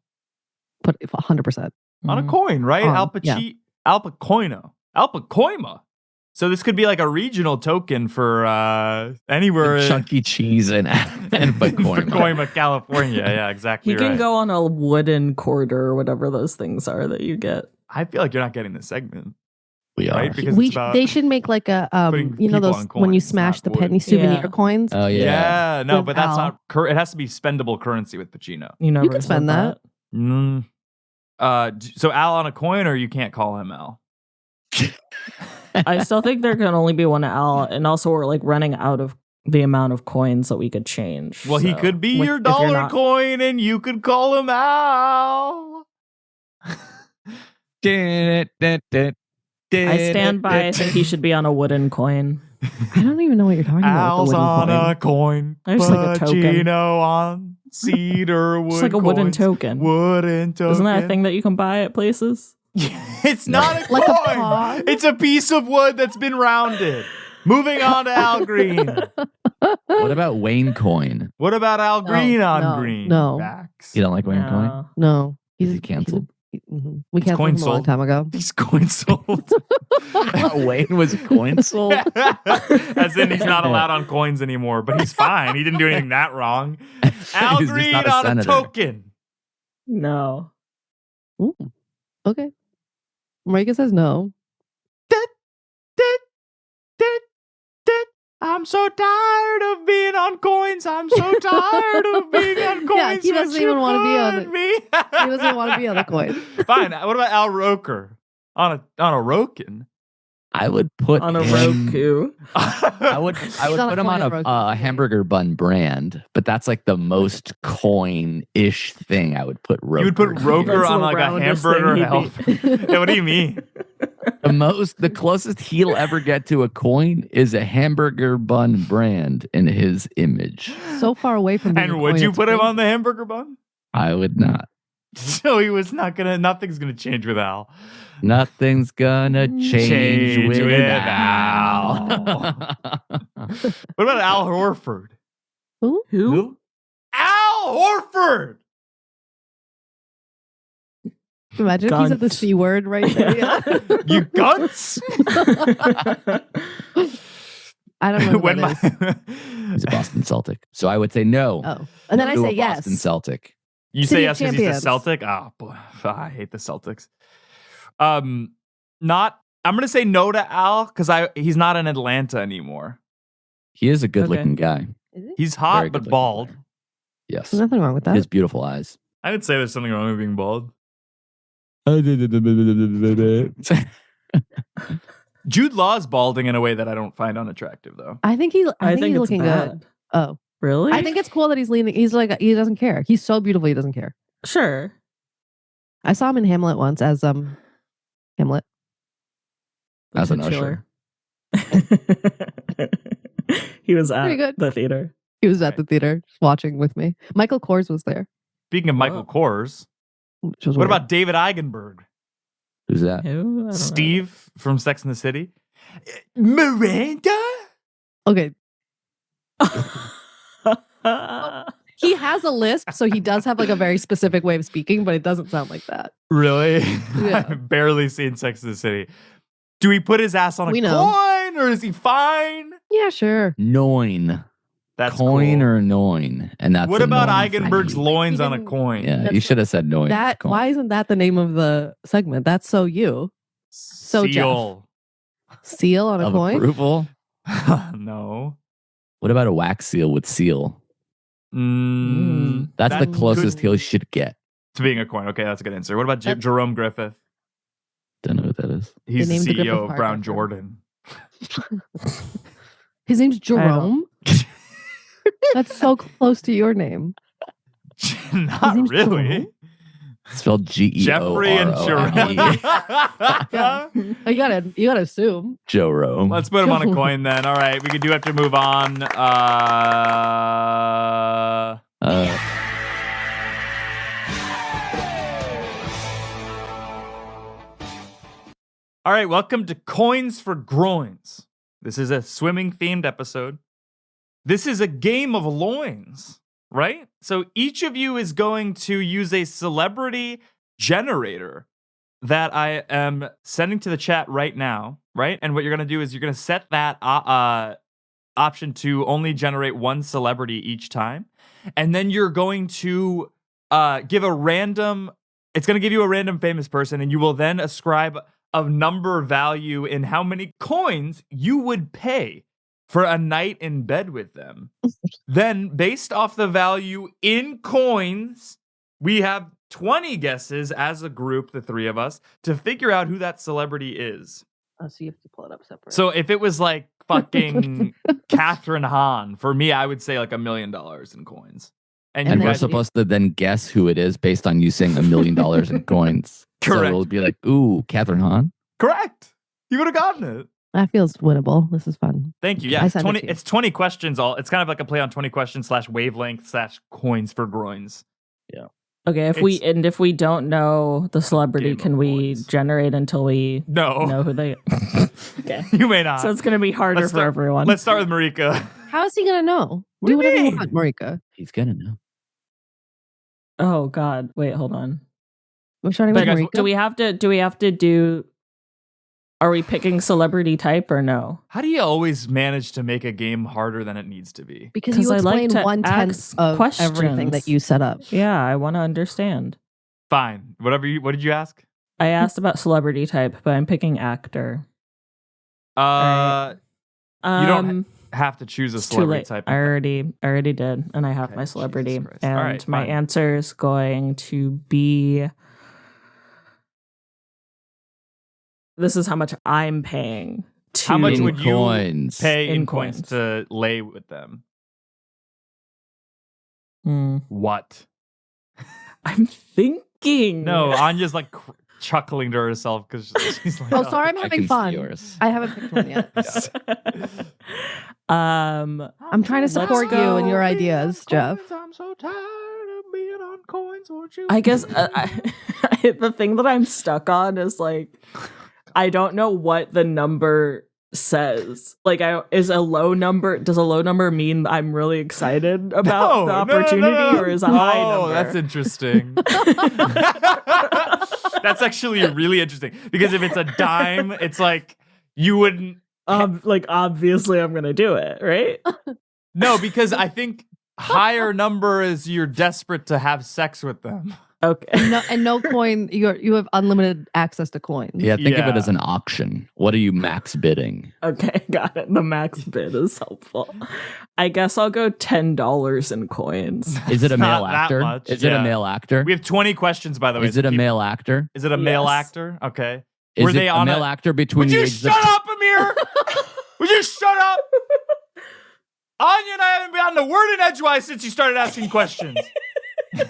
D: Put 100%.
C: on a
F: Mhm.
C: coin, right?
D: On, yeah.
C: Al Pacoino, Al Pacoima. So this could be like a regional token for anywhere
E: Chuck E. Cheese and Pacoima.
C: Pacoima, California. Yeah, exactly.
F: You can
C: right.
F: go on a wooden quarter or whatever those things are that you get.
C: I feel like you're not getting this segment,
E: We are.
C: right? Because it's about
D: They should make like a
C: putting
D: you know
C: people
D: those
C: on
D: when you
C: coins,
D: smash
C: not
D: the
C: wood.
D: penny souvenir
F: Yeah.
D: coins.
E: Oh
C: yeah, no,
D: With
C: but that's
D: Al.
C: not. It has to be spendable currency with Pacino.
F: You never
D: can
F: said
D: spend that.
C: Mm. So Al on a coin, or you can't call him Al.
F: I still think there can only be one Al, and also we're like running out of the amount of coins that we could change.
C: Well, he
F: So,
C: could be
F: with-
C: your
F: if you're
C: dollar
F: not-
C: coin, and you could call him Al.
F: I stand by. I think he should be on a wooden coin.
D: I don't even know what you're talking
C: Al's
D: about.
C: on a coin.
F: There's like a token.
C: Pacino on cedar wood.
F: It's like a wooden
C: coins.
F: token.
C: Wooden token.
F: Isn't that a thing that you can buy at places?
C: It's not a
D: Like a
C: coin.
D: pod?
C: It's a piece of wood that's been rounded. Moving on to Al Green.
E: What about Wayne Coin?
C: What about Al Green on
D: no,
C: green?
D: no.
C: Backs.
E: You don't like Wayne Coin?
F: No.
D: No,
E: Is he canceled?
D: We canceled
C: coin
D: him a long
C: sold.
D: time ago.
C: These coins sold.
E: Wayne was coin sold.
C: As in he's not allowed on coins anymore, but he's fine. He didn't do anything that wrong. Al
E: He's just
C: Green
E: not a
C: on a
E: senator.
C: token.
F: No.
D: Ooh, okay. Marika says no.
C: I'm so tired of being on coins. I'm so tired of being on coins.
D: Yeah, he doesn't
C: but
D: even
C: you
D: wanna be on
C: put
D: it.
C: me.
D: He doesn't want to be on the coin.
C: Fine. What about Al Roker on a Roken?
E: I would put
F: On a
E: him-
F: Roku.
E: I would
D: on a
E: put him
D: coin
E: on
D: of
E: a
D: Roku.
E: hamburger bun brand, but that's like the most coin-ish thing I would put Roker.
C: You would put Roker
F: That's
C: on
F: the
C: like a
F: roundest
C: hamburger
F: thing
C: health.
F: he'd be.
C: Yeah, what do you mean?
E: The closest he'll ever get to a coin is a hamburger bun brand in his image.
D: So far away from being a
C: And would
D: coin,
C: you
D: it's
C: put him
D: crazy.
C: on the hamburger bun?
E: I would not.
C: So he was nothing's gonna change with Al.
E: Nothing's gonna change with
C: Al. What about Al Horford?
D: Who?
F: Who?
C: Al Horford!
D: Imagine if he's at the
F: Gunt.
D: C word right there. Yeah.
C: You guts!
D: I don't know who
C: when
D: that
C: my
D: is.
E: He's a Boston Celtic. So I would say no.
D: Oh, and then I
E: to
D: say
E: a Boston
D: yes.
E: Celtic.
C: you
D: City
C: say
D: of
C: yes because he's a
D: Champions.
C: Celtic. Oh boy, I hate the Celtics. Not. I'm gonna say no to Al because he's not in Atlanta anymore.
E: He is a good-looking guy.
D: Is he?
C: He's hot
E: Very
C: but
E: good-looking
C: bald.
E: player. Yes.
D: There's nothing wrong with
E: He
D: that.
E: has beautiful eyes.
C: I would say there's something wrong with being bald. Jude Law's balding in a way that I don't find unattractive, though.
D: I think he's
F: it's
D: looking
F: bad.
D: good. Oh,
F: Really?
D: I think it's cool that he's leaning. He's like he doesn't care. He's so beautiful. He doesn't care.
F: Sure.
D: I saw him in Hamlet once as Hamlet.
F: The
E: As an
F: titular. He was at
D: Pretty good.
F: the theater.
D: He was at the theater watching with me. Michael Kors was there.
C: Speaking of Michael
F: Oh.
C: Kors,
D: Which was
C: what
D: weird.
C: about David Eigenberg?
E: Who's that?
F: Who? I don't know.
C: Steve from Sex and the City? Miranda?
D: Okay, he has a lisp, so he does have like a very specific way of speaking, but it doesn't sound like that.
C: Really?
D: Yeah.
C: I've barely seen Sex and the City. Do he put his ass on a
D: We know.
C: coin or is he fine?
D: Yeah, sure.
E: Noin.
C: That's
E: Coin
C: cool.
E: or noin. And that's
C: What
E: a
C: about
E: noin for
C: Eigenberg's
E: you.
C: loins
D: He
C: on a
D: didn't-
C: coin?
E: Yeah,
D: That's-
E: you should have said noin.
D: That
E: Coin.
D: why isn't that the name of the segment? That's so you. So
C: Seal.
D: Seal on a
E: Of
D: coin.
E: approval?
C: No.
E: What about a wax seal with seal? That's
C: That
E: the closest
C: could-
E: he should get.
C: to being a coin. Okay, that's a good answer. What about
D: That-
C: Jerome Griffith?
E: Don't know what that is.
C: He's the
D: named the
C: CEO
D: Griffith
C: of
D: Park
C: Brown
D: after him.
C: Jordan.
D: His name's Jerome. That's so close to your name.
C: Not
D: name's
C: really.
D: Jerome?
E: Spelled Georome.
C: Jeffrey and Jerome.
D: Yeah. You gotta assume.
E: Jerome.
C: Let's put him on a coin then. All right, we do have to move on. All right, welcome to Coins for Groins. This is a swimming themed episode. This is a game of loins, right? So each of you is going to use a celebrity generator that I am sending to the chat right now, right? And what you're going to do is you're going to set that option to only generate one celebrity each time. And then you're going to give a random, it's going to give you a random famous person, and you will then ascribe a number value in how many coins you would pay for a night in bed with them. Then, based off the value in coins, we have 20 guesses as a group, the three of us, to figure out who that celebrity is.
D: Oh, so you have to pull it up separate.
C: So if it was like fucking Catherine Hahn, for me, I would say like $1 million in coins.
E: And
C: you
E: we're
C: guys,
E: supposed to then guess who it is based on you saying $1 million in coins.
C: Correct.
E: So it'll be like, ooh, Catherine Hahn.
C: correct. You would have gotten it.
D: that feels winnable. This is fun.
C: Thank you.
D: I
C: Yeah, it's
D: sent it
C: 20.
D: to you.
C: It's 20 questions. It's kind of like a play on 20 questions / wavelength / coins for groins.
F: Okay, if we don't know the celebrity,
C: Game of
F: can we
C: Coins.
F: generate until we
C: No,
F: know who they? Okay,
C: you may not.
F: so it's gonna be harder
C: Let's
F: for everyone.
C: Let's start with Marika.
D: How is he gonna know?
C: What
D: Do
C: do you
D: whatever you
C: mean?
D: want, Marika.
E: He's gonna know.
F: Oh God, wait, hold on.
D: We're starting with
F: But
D: Marika.
F: do we have to do? Are we picking celebrity type or no?
C: How do you always manage to make a game harder than it needs to be?
D: because
F: 'Cause
D: you
F: I like
D: explain
F: to
D: 1/10
F: ask
D: of everything
F: questions.
D: that you set up.
F: Yeah, I want to understand.
C: Fine. Whatever. What did you ask?
F: I asked about celebrity type, but I'm picking actor.
C: Uh,
F: Right.
C: You don't have to choose a
F: It's too
C: celebrity
F: late.
C: type.
F: I already did, and I have
C: Okay,
F: my celebrity.
C: Jesus Christ.
F: And
C: All right,
F: my
C: fine.
F: answer is going to be. This is how much I'm paying.
C: How much
E: In
C: would you
E: coins.
C: pay in
F: In
C: coins
F: coins.
C: to lay with them?
F: Hmm.
C: What?
F: I'm thinking.
C: No, Anya's like chuckling to herself because she's like,
D: Oh, sorry, I'm
E: I
D: having
E: can see
D: fun.
E: yours.
D: I haven't picked one yet. I'm trying to
F: Let's
D: support you
F: go.
D: and your ideas, Geoff.
C: I'm so tired of being on coins. Won't you?
F: I guess the thing that I'm stuck on is like, I don't know what the number says. Like, does a low number mean I'm really excited about the opportunity, or is a high
C: Oh,
F: number?
C: that's interesting. That's actually really interesting because if it's a dime, it's like you wouldn't
F: obviously I'm gonna do it, right?
C: No, because I think higher number is you're desperate to have sex with them.
F: Okay.
D: No coin. You have unlimited access to coins.
E: Yeah, think of it
C: Yeah.
E: as an auction. What are you max bidding?
F: Okay, got it. The max bid is helpful. I guess I'll go $10 in coins.
E: Is it a
C: It's
E: male
C: not that
E: actor?
C: much,
E: Is it
C: yeah.
E: a male actor?
C: We have 20 questions, by the way.
E: Is it a
C: Keep-
E: male actor?
C: Is it a male
F: Yes.
C: actor? Okay.
E: Is
C: Were
E: it
C: they
E: a
C: on
E: male actor between
C: Would
E: the
C: you
E: ages
C: shut
E: of
C: up, Amir? Would you shut up? Anya and I haven't gotten a word in edgewise since you started asking questions.
E: I'm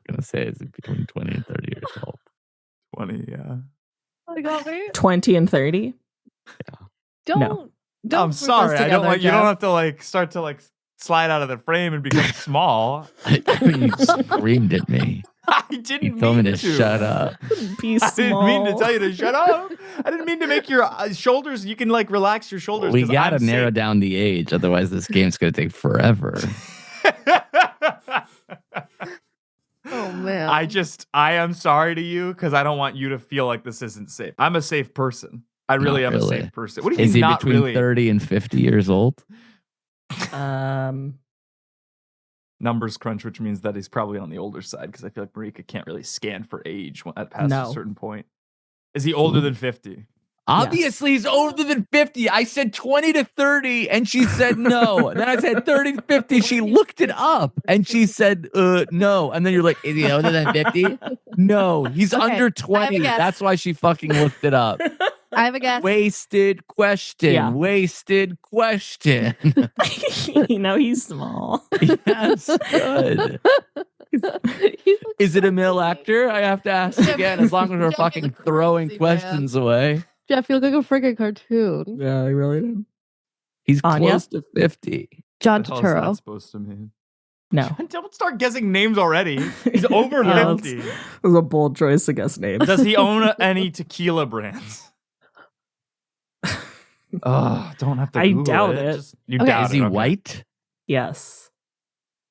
E: gonna say is it between 20 and 30 years old?
C: 20, yeah.
D: I got me.
F: 20 and 30?
D: Don't.
F: No.
D: Don't
C: I'm
D: group us
C: sorry. I don't
D: together,
C: want you don't
D: Jeff.
C: have to like start to like slide out of the frame and become small.
E: You screamed at me.
C: I didn't
E: You
C: mean
E: told me to
C: to
E: shut up.
F: Be
C: I didn't mean to
F: small.
C: tell you to shut up. I didn't mean to make your shoulders. You can like relax your shoulders.
E: We
C: 'cause
E: gotta
C: I'm
E: narrow
C: safe.
E: down the age, otherwise this game's gonna take forever.
D: Oh man.
C: I am sorry to you because I don't want you to feel like this isn't safe. I'm a safe person. I really
E: Not
C: am
E: really.
C: a safe person. What do you
E: Is
C: mean
E: he
C: not
E: between
C: really?
E: 30 and 50 years old?
C: Numbers crunch, which means that he's probably on the older side because I feel like Marika can't really scan for age at past
F: No.
C: a certain point. Is he older than 50?
E: Obviously, he's older than 50. I said 20 to 30, and she said no. Then I said 30 to 50. She looked it up, and she said no. And then you're like, is he older than 50? No, he's
D: Okay,
E: under
D: I have a
E: 20.
D: guess.
E: That's why she fucking looked it up.
D: I have a guess.
E: Wasted question.
F: Yeah.
E: Wasted question.
F: You know, he's small.
E: Yes, good. Is it a male actor? I have to ask again, as long as we're
D: Jeff,
E: fucking
D: you're
E: throwing
D: crazy,
E: questions away.
D: Jeff, you look like a freaking cartoon.
F: Yeah, I really did.
E: He's
F: Anya?
E: close to 50.
D: John
C: What the hell is that
D: Turturro.
C: supposed to mean?
F: No.
C: Don't start guessing names already. He's over
F: Yeah,
C: 50.
F: It was a bold choice to guess names.
C: Does he own any tequila brands? Don't have to
F: I
C: Google
F: doubt it.
C: Just, you
D: Okay.
C: doubt
E: Is he
C: it, okay.
E: white?
F: Yes.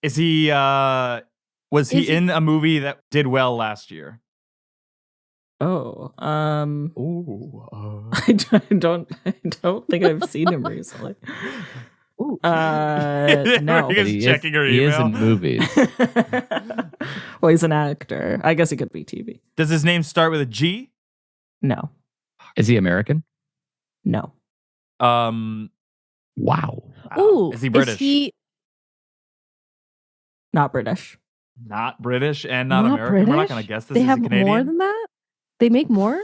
C: Is he was he
D: Is he-
C: in a movie that did well last year?
F: Oh.
C: Oh.
F: I don't think I've seen him recently.
D: Ooh.
F: No.
C: Marika's
E: He
C: checking her
E: he is
C: email.
E: in movies.
F: Well, he's an actor. I guess he could be TV.
C: Does his name start with a G?
F: No.
E: Is he American?
F: No.
C: Wow.
E: Wow.
D: Ooh.
C: Is he British?
D: Is he
F: Not British.
C: Not British and not,
D: Not
C: American. We're not
D: British?
C: going to guess this.
D: They
C: Is
D: have
C: he Canadian?
D: more than that? They make more?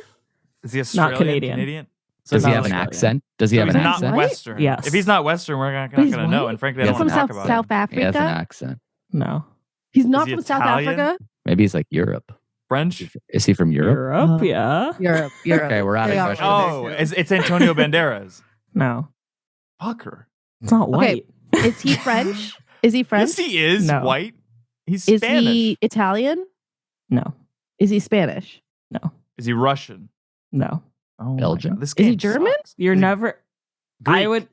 C: Is he Australian?
F: Canadian.
C: So
E: Does he
C: not
E: have an
C: Australian.
E: accent? Does he
C: So
E: have
C: he's
E: an
C: not
E: accent?
D: White?
C: Western.
F: Yes.
C: If he's not Western, we're not
D: But
C: going
D: he's
C: to know.
D: white?
C: And frankly, I
E: He
C: don't
E: has
C: want
D: From
C: to talk
D: South
C: about
E: He has an
D: Africa?
E: accent.
F: No.
D: He's not
C: he
D: from South
C: Italian?
D: Africa?
E: Maybe he's like Europe.
C: it. French?
E: Is he from Europe?
F: Europe,
D: Oh.
F: yeah.
D: Europe.
E: Okay, we're out of
D: They are
E: questions.
C: Oh, it's Antonio Banderas.
F: No.
C: Fucker.
F: It's not
D: Okay.
F: white.
D: Is he French? Is he French?
C: Yes, he is
F: No.
C: white. He's
D: Is
C: Spanish.
D: he Italian?
F: No.
D: Is he Spanish?
F: No.
C: Is he Russian?
F: No.
C: Oh, my
E: Belgian?
C: God. This
D: Is he
C: game
D: German?
C: sucks.
F: You're
C: Is he
F: never.
C: Greek?
F: I would.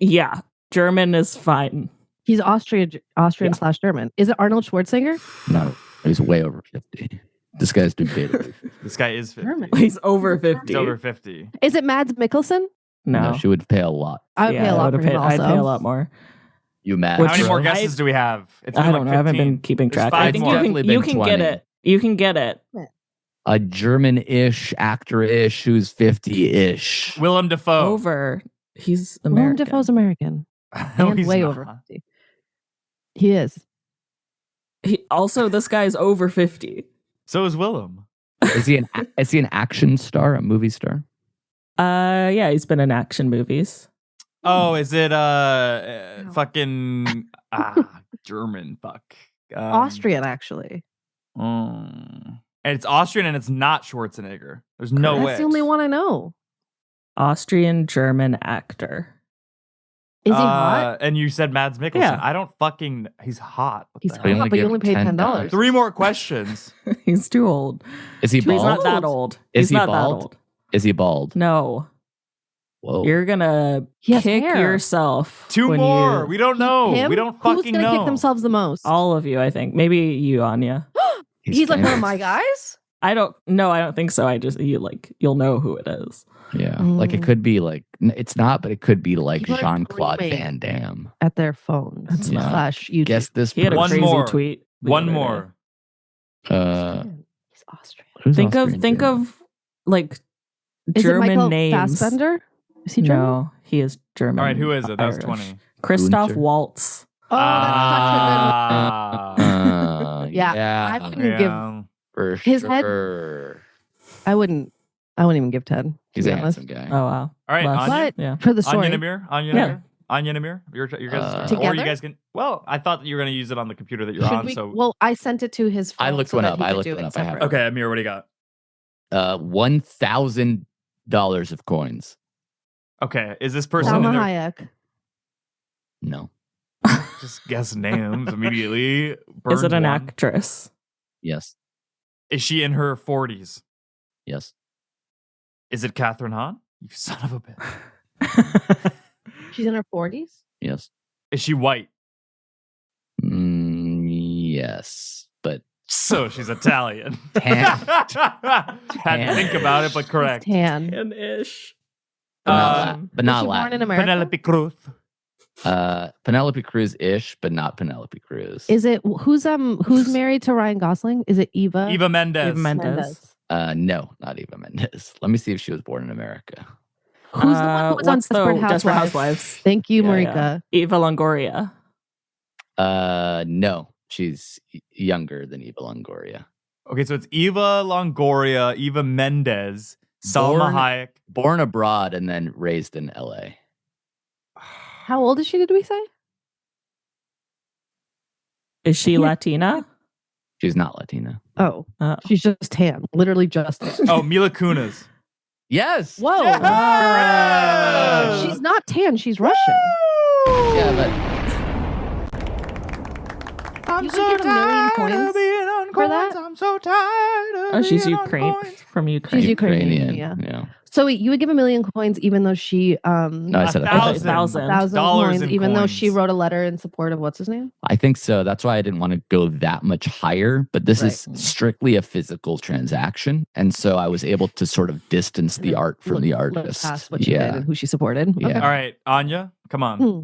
F: Yeah. German is fine.
D: He's Austrian / German. Is it Arnold Schwarzenegger?
E: No, he's way over 50. This guy's debatable.
C: This guy is 50.
D: German.
F: He's over 50.
C: He's over 50.
D: Is it Mads Mikkelsen?
F: No.
E: No, she would pay a lot.
D: I would pay a lot for him also.
F: I'd pay a lot more.
E: You mad?
F: Which
C: How many more
F: I-
C: guesses do we have? It's
F: I
C: been
F: don't
C: like
F: know. I haven't
C: 15.
F: been keeping
C: There's
F: track.
C: five
F: I think
C: more.
E: Definitely
F: you
E: been
F: can
E: 20.
F: get it. You can get it.
E: A German-ish actor-ish who's 50-ish.
C: Willem Dafoe.
F: Over. He's
D: Willem
F: American.
D: Dafoe's American.
C: No,
D: And
C: he's
D: way
C: not.
D: over 50. He is.
F: He, also, this guy's over 50.
C: So is Willem.
E: Is he an action star, a movie star?
F: Yeah, he's been in action movies.
C: Oh, is it fucking German? Fuck.
D: Austrian, actually.
C: And it's Austrian and it's not Schwarzenegger. There's no way.
D: That's the only one I know.
F: Austrian German actor.
D: Is he hot?
C: And you said Mads Mikkelsen.
F: Yeah.
C: I don't fucking. He's hot. What
D: He's
C: the
D: hot,
C: hell?
E: only
D: but you
E: give
D: only paid
E: $10.
D: $10.
C: 3 more questions.
F: He's too old.
E: Is he
F: He's not
E: bald?
F: that old.
E: Is
F: He's
E: he
F: not
E: bald?
F: that old.
E: Is he bald?
F: No.
E: Whoa.
F: You're gonna
D: He has
F: kick
D: hair.
F: yourself.
C: 2
F: when
C: more.
F: you-
C: We don't know.
D: Him?
C: We don't
D: Who's
C: fucking
D: gonna
C: know.
D: kick themselves the most?
F: all of you, I think. Maybe you, Anya.
D: He's like one of
E: famous.
D: my guys?
F: I don't think so. You'll know who it is.
E: Yeah. Like it could be like, it's not, but it could be like
D: People are
E: Jean-Claude
D: screaming
E: Van Damme.
D: at their phones
F: That's
E: not-
D: slash YouTube.
E: Guess this
F: He had a
C: One
F: crazy
C: more.
F: tweet. the
C: One
F: other day.
C: more.
D: He's Austrian.
E: Who's
F: Think
E: Austrian?
F: of like
D: Is it
F: German
D: Michael
F: names.
D: Fassbender? Is he German?
F: No, he is German.
C: All right, who is it? That's
F: Irish.
C: 20.
F: Christoph
E: Gunter.
F: Waltz.
D: Oh,
C: Ah.
D: Yeah. I wouldn't give.
C: Yeah.
E: for
D: His head-
E: sure.
D: I wouldn't even give 10. to
E: He's
D: be
E: a
D: honest.
E: handsome guy.
F: Oh wow.
C: All right,
F: Less.
C: Anya.
D: But
F: Yeah.
D: for the story,
C: Anya and Amir? Anya and
F: Yeah.
C: Amir? Anya and Amir? Your guys' or you
D: Together?
C: guys can. Well, I thought you were going to use it on the computer that you're
D: should
C: on.
D: we?
C: So
D: Well, I sent it to his phone.
E: I looked
D: so
E: one
D: that
E: up.
D: he
E: I
D: could
E: looked
D: do
E: one
D: it
E: up. I have
D: separate.
E: it.
C: okay, Amir, what do you got?
E: $1,000 of coins.
C: Okay, is this person
D: Salma
C: in their?
D: Hayek.
E: No.
C: Just guess names immediately.
F: Is
C: Burned
F: it an
C: one.
F: actress?
E: Yes.
C: Is she in her 40s?
E: Yes.
C: Is it Catherine Hahn? You son of a bitch.
D: She's in her 40s.
E: Yes.
C: Is she white?
E: Yes. But
C: So she's Italian.
E: Tan.
C: Had to think about it, but correct.
D: She's tan.
F: An ish.
E: but not,
C: Um,
E: but not
D: Was she born in
E: Latin.
D: America?
C: Penelope Cruz.
E: Penelope Cruz-ish, but not Penelope Cruz.
D: Is it who's married to Ryan Gosling? Is it Eva?
C: Eva Mendes.
F: Eva Mendes.
E: No, not Eva Mendes. Let me see if she was born in America.
D: Who's the one who was on
F: What's the
D: Desperate
F: Desperate
D: Housewives?
F: Housewives?
D: Thank you,
F: Yeah,
D: Marika.
F: yeah. Eva Longoria.
E: No, she's younger than Eva Longoria.
C: Okay, so it's Eva Longoria, Eva Mendes, Salma
E: Born-
C: Hayek.
E: Born abroad and then raised in LA.
D: How old is she? Did we say?
F: Is she Latina?
E: She's not Latina.
D: Oh,
F: Oh.
D: she's just tan. Literally just tan.
C: Oh, Mila Kunis.
E: Yes.
D: Whoa.
C: Yes!
D: She's not tan. She's Russian.
E: Yeah, but
C: I'm
D: You could get a million coins
C: being on
D: for that?
C: I'm so tired of
F: Oh, she's
C: being on
F: Ukraine.
C: coins.
F: From Ukraine.
D: She's Ukrainian. Yeah. So wait, you would give 1,000,000 coins even though she
E: No, I said
C: $1,000
D: 1,000
C: dollars
D: coins,
C: in
D: even though she
C: coins.
D: wrote a letter in support of what's his name?
E: I think so. That's why I didn't want to go that much higher. But this is
D: Right.
E: strictly a physical transaction, and so I was able to sort of distance the art from the
D: Look
E: artist.
D: past what she did and who she supported.
E: Yeah.
D: Okay.
C: All right, Anya, come on.
D: Hmm.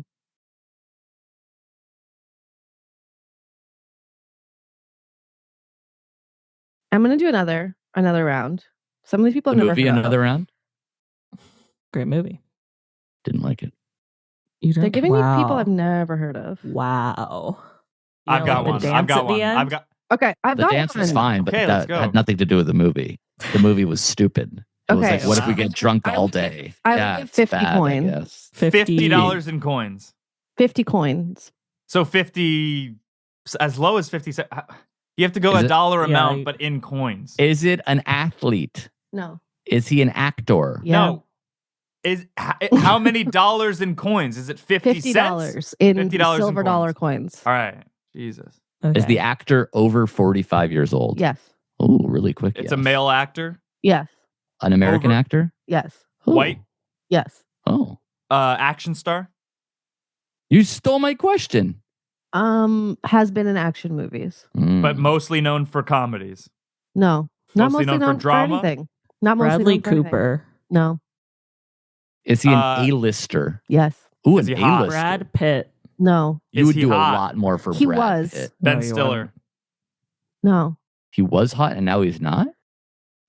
D: I'm gonna do another round. Some of these people
E: The
D: have never
E: movie
D: heard
E: another
D: of.
E: round.
F: Great movie.
E: Didn't like it.
F: You
D: They're
F: don't-
D: giving me people
F: Wow.
D: I've never heard of.
F: Wow.
C: I've
F: Yeah,
C: got
F: like
C: one.
F: the
C: I've
F: dance
C: got
F: at the
C: one.
F: end?
C: I've got.
D: Okay, I've
E: The
D: got
E: dance
D: one.
E: was fine, but
C: Okay, let's
E: that
C: go.
E: had nothing to do with the movie. The movie was stupid. It was
D: Okay.
E: like, what if we
C: Wow.
E: get drunk
D: I
E: all
D: would give-
E: day?
D: I would
E: Yeah,
D: give
E: it's
D: 50
E: bad, I
D: coin.
E: guess.
C: $50 in coins.
D: 50 coins.
C: So 50, as low as 50 cents. You have to go
E: Is
C: a
E: it-
C: dollar
F: Yeah,
C: amount,
F: you-
C: but in coins.
E: Is it an athlete?
D: No.
E: Is he an actor?
D: Yeah.
C: No. How many dollars in coins? Is it 50 cents?
D: $50 in
C: $50 in
D: silver dollar
C: coins.
D: coins.
C: All right. Jesus.
F: Okay.
E: Is the actor over 45 years old?
D: Yes.
E: Oh, really quick.
C: It's
E: yes.
C: a male actor.
D: Yes.
E: An American
C: Over-
E: actor?
D: Yes.
E: Oh.
C: White.
D: Yes.
E: Oh.
C: Action star.
E: You stole my question.
D: Has been in action movies.
C: But
E: Mm.
C: mostly known for comedies.
D: No. Not
C: Mostly
D: mostly
C: known for drama?
D: anything. Not mostly
F: Bradley
D: known for anything.
F: Cooper.
D: No.
E: Is he an
C: Uh,
E: A-lister?
D: Yes.
E: Ooh,
C: is
E: an
C: he hot?
E: A-lister.
F: Brad Pitt.
D: No.
E: You
C: Is
E: would
C: he
E: do
C: hot?
E: a lot more for
D: He
E: Brad
D: was.
E: Pitt.
C: Ben
F: No, you
C: Stiller.
F: wouldn't.
D: No.
E: He was hot and now he's not?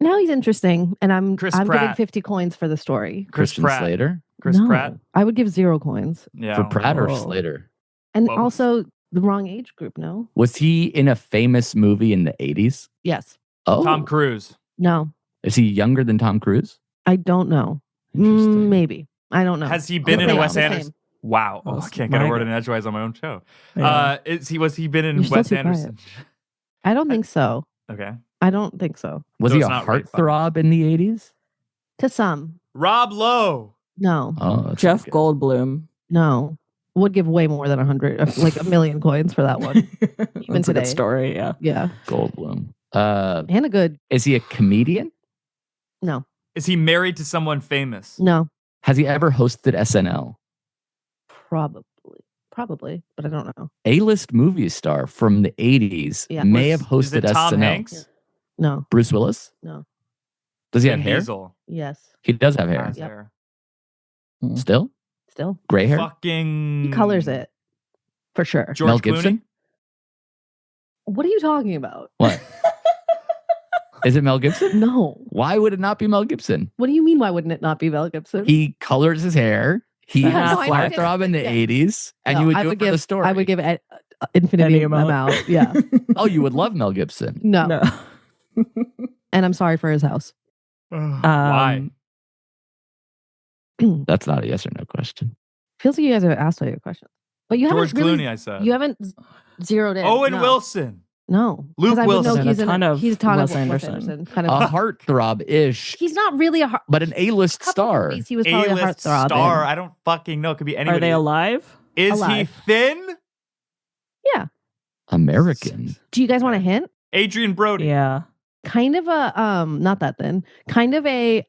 D: Now he's interesting, and I'm
C: Chris
D: giving
C: Pratt.
D: 50 coins for the story.
C: Chris
E: Christian
C: Pratt.
E: Slater?
C: Chris
D: No.
C: Pratt.
D: I would give 0 coins.
C: Yeah.
E: For Pratt or
F: Whoa.
E: Slater?
D: And
C: Both.
D: also the wrong age group, no?
E: Was he in a famous movie in the 80s?
D: Yes.
E: Oh.
C: Tom Cruise.
D: No.
E: Is he younger than Tom Cruise?
D: I don't know.
E: Interesting.
D: Maybe. I don't know.
C: Has he been
D: The
C: in a
D: same,
C: Wes
D: the
C: Anderson?
D: same.
C: Wow.
F: Oh,
C: Oh, I can't get a
F: my
C: word
F: God.
C: in edgewise on my own show.
F: Yeah.
C: Was he been in
D: You're still
C: Wes
D: too quiet.
C: Anderson?
D: I don't think so.
C: Okay.
D: I don't think so.
E: Was
C: So
E: he
C: it's
E: a
C: not right,
E: heartthrob in the 80s?
D: To some.
C: Rob Lowe.
D: No.
E: Oh, that's
F: Jeff
E: pretty good.
F: Goldblum.
D: No. Would give way more than 100, like 1,000,000 coins for that one.
F: That's a
D: today.
F: good story. Yeah.
D: Yeah.
E: Goldblum.
D: And a good.
E: Is he a comedian?
D: No.
C: Is he married to someone famous?
D: No.
E: Has he ever hosted SNL?
D: Probably, but I don't know.
E: A-list movie star from the 80s
D: Yeah.
E: may have
C: Is it
E: hosted
C: Tom
E: SNL.
C: Hanks?
D: No.
E: Bruce Willis?
D: No.
E: Does he have
C: Vin
E: hair?
C: Diesel
D: Yes.
E: He does have hair.
C: has
D: Yep.
C: hair.
E: Still?
D: Still.
E: Gray hair?
C: Fucking
D: He colors it. For sure.
C: George
E: Mel
C: Clooney?
E: Gibson?
D: What are you talking about?
E: What? Is it Mel Gibson?
D: No.
E: Why would it not be Mel Gibson?
D: What do you mean? Why wouldn't it not be Mel Gibson?
E: He colors his hair. He
F: Ben
E: had a
F: Affleck.
E: heartthrob in the 80s, and you would do it for the story.
D: I would give infinity
F: Any amount.
D: amount. Yeah.
E: Oh, you would love Mel Gibson.
D: No.
F: No.
D: And I'm sorry for his house.
C: Why?
E: That's not a yes or no question.
D: Feels like you guys have asked all your questions, but you
C: George
D: haven't really.
C: Clooney, I said.
D: You haven't zeroed in.
C: Owen
D: no.
C: Wilson.
D: No.
C: Luke
D: 'Cause I would know
C: Wilson.
D: He's
F: A ton of
D: he's a ton
F: Wes
D: of
F: Anderson.
D: Kind
E: A
D: of.
E: heartthrob-ish,
D: He's not really a heart.
E: but an A-list star.
D: He was probably a
C: A-list
D: heartthrob.
C: star. I don't fucking know. It could be anybody.
F: Are they alive?
C: Is
D: alive?
C: he thin?
D: Yeah.
E: American.
D: Do you guys want a hint?
C: Adrian Brody.
F: Yeah.
D: Kind of a not that thin. Kind of a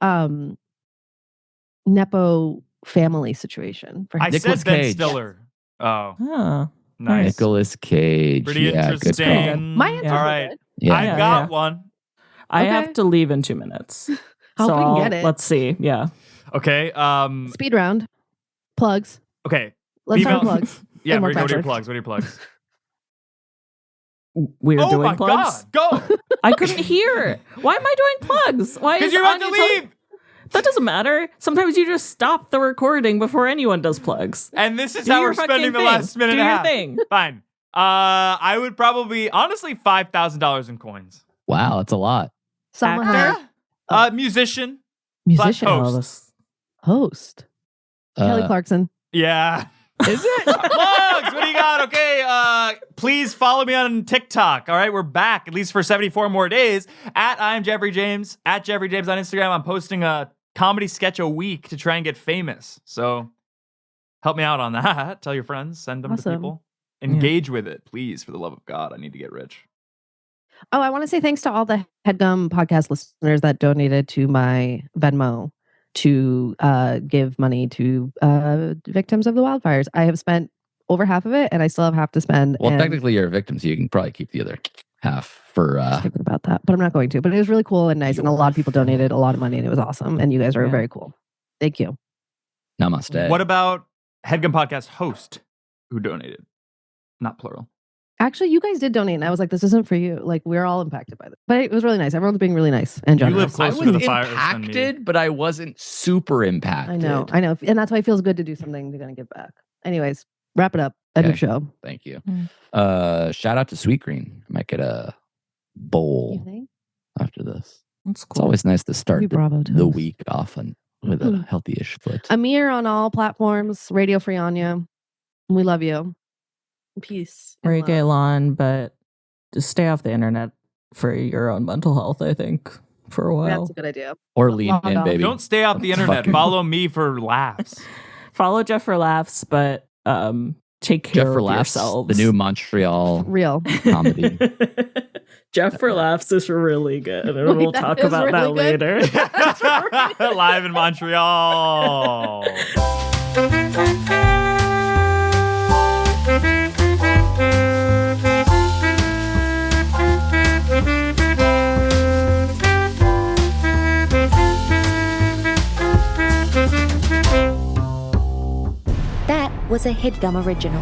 D: nepo family situation for him.
C: I
E: Nicolas
C: said Ben
E: Cage.
C: Stiller. Oh,
F: Huh.
C: nice.
E: Nicolas Cage.
C: Pretty
E: yeah, good call.
C: interesting.
D: My answers
C: All
D: were
C: right.
D: good.
E: Yeah.
C: I
F: Yeah,
C: got
F: yeah.
C: one.
F: I
D: Okay.
F: have to leave in 2 minutes.
D: Hope we can
F: I'll-
D: get it.
F: Let's see. Yeah.
C: Okay.
D: Speed round. Plugs.
C: Okay.
D: Let's start
C: Female-
D: with plugs.
C: Yeah,
D: And
C: what
D: work
C: are your
D: backwards.
C: plugs? What are your plugs?
F: We're
C: Oh
F: doing
C: my
F: plugs.
C: God. Go.
F: I couldn't hear. Why am I doing plugs? Why
C: Because
F: is
C: you're about to
F: Anya telling-
C: leave.
F: That doesn't matter. Sometimes you just stop the recording before anyone does plugs.
C: And this is
F: Do
C: how
F: your
C: we're spending
F: fucking
C: the
F: thing.
C: last minute
F: Do
C: and a
F: your
C: half.
F: thing.
C: Fine. I would probably, honestly, $5,000 in coins.
E: Wow, that's a lot.
D: Someone
F: Actor?
D: had
C: Musician.
D: musician.
C: Host.
F: Oh, this-
D: Host. Kelly Clarkson.
C: Yeah.
E: Is it?
C: Plugs. What do you got? Okay. Please follow me on TikTok. All right. We're back at least for 74 more days at I'm Jeffrey James, at Jeffrey James on Instagram. I'm posting a comedy sketch a week to try and get famous. So help me out on that. Tell your friends, send them to
D: Awesome.
C: people. Engage with it, please, for the love of God. I need to get rich.
D: Oh, I want to say thanks to all the Headgum podcast listeners that donated to my Venmo to give money to victims of the wildfires. I have spent over half of it, and I still have half to spend.
E: Well,
D: and
E: technically, you're a victim, so you can probably keep the other half for.
D: I'm thinking about that, but I'm not going to. But it was really cool and nice, and a lot of people donated a lot of money, and it was awesome. And you guys were
F: Yeah.
D: very cool. Thank you.
E: Namaste.
C: What about Headgum Podcast host who donated? Not plural.
D: Actually, you guys did donate, and I was like, "This isn't for you." Like, we're all impacted by this, but it was really nice. Everyone's being really nice and
C: You
D: generous.
C: live
E: I
C: closer
E: was
C: to the fire than me.
E: impacted, but I wasn't super impacted.
D: I know, and that's why it feels good to do something to kind of give back. Anyways, wrap it up. End of
E: Okay.
D: show.
E: Thank you.
F: Mm.
E: Shout out to Sweet Green. I might get a
D: You
E: bowl
D: think?
E: after this.
F: That's
E: It's
F: cool.
E: always nice to start
D: Maybe Bravo
E: the
D: toast.
E: week off with a healthy-ish foot.
D: Amir on all platforms. Radio Free Anya. We love you. Peace. and
F: Marika
D: love.
F: Elon, but just stay off the internet for your own mental health, I think, for a while.
D: That's a good idea.
E: Or lean
D: Log
E: in,
D: off.
E: baby.
C: Don't stay off the internet.
E: Fucking-
C: Follow me for laughs.
F: Follow Jeff for laughs, but take care
E: Jeff for
F: of
E: Laughs,
F: yourselves.
E: the new Montreal
D: Real.
E: comedy.
F: Jeff for laughs is really good, and
D: Wait,
F: we'll
D: that
F: talk
D: is
F: about that
D: really good?
F: later.
C: Live in Montreal.
I: That was a Headgum original.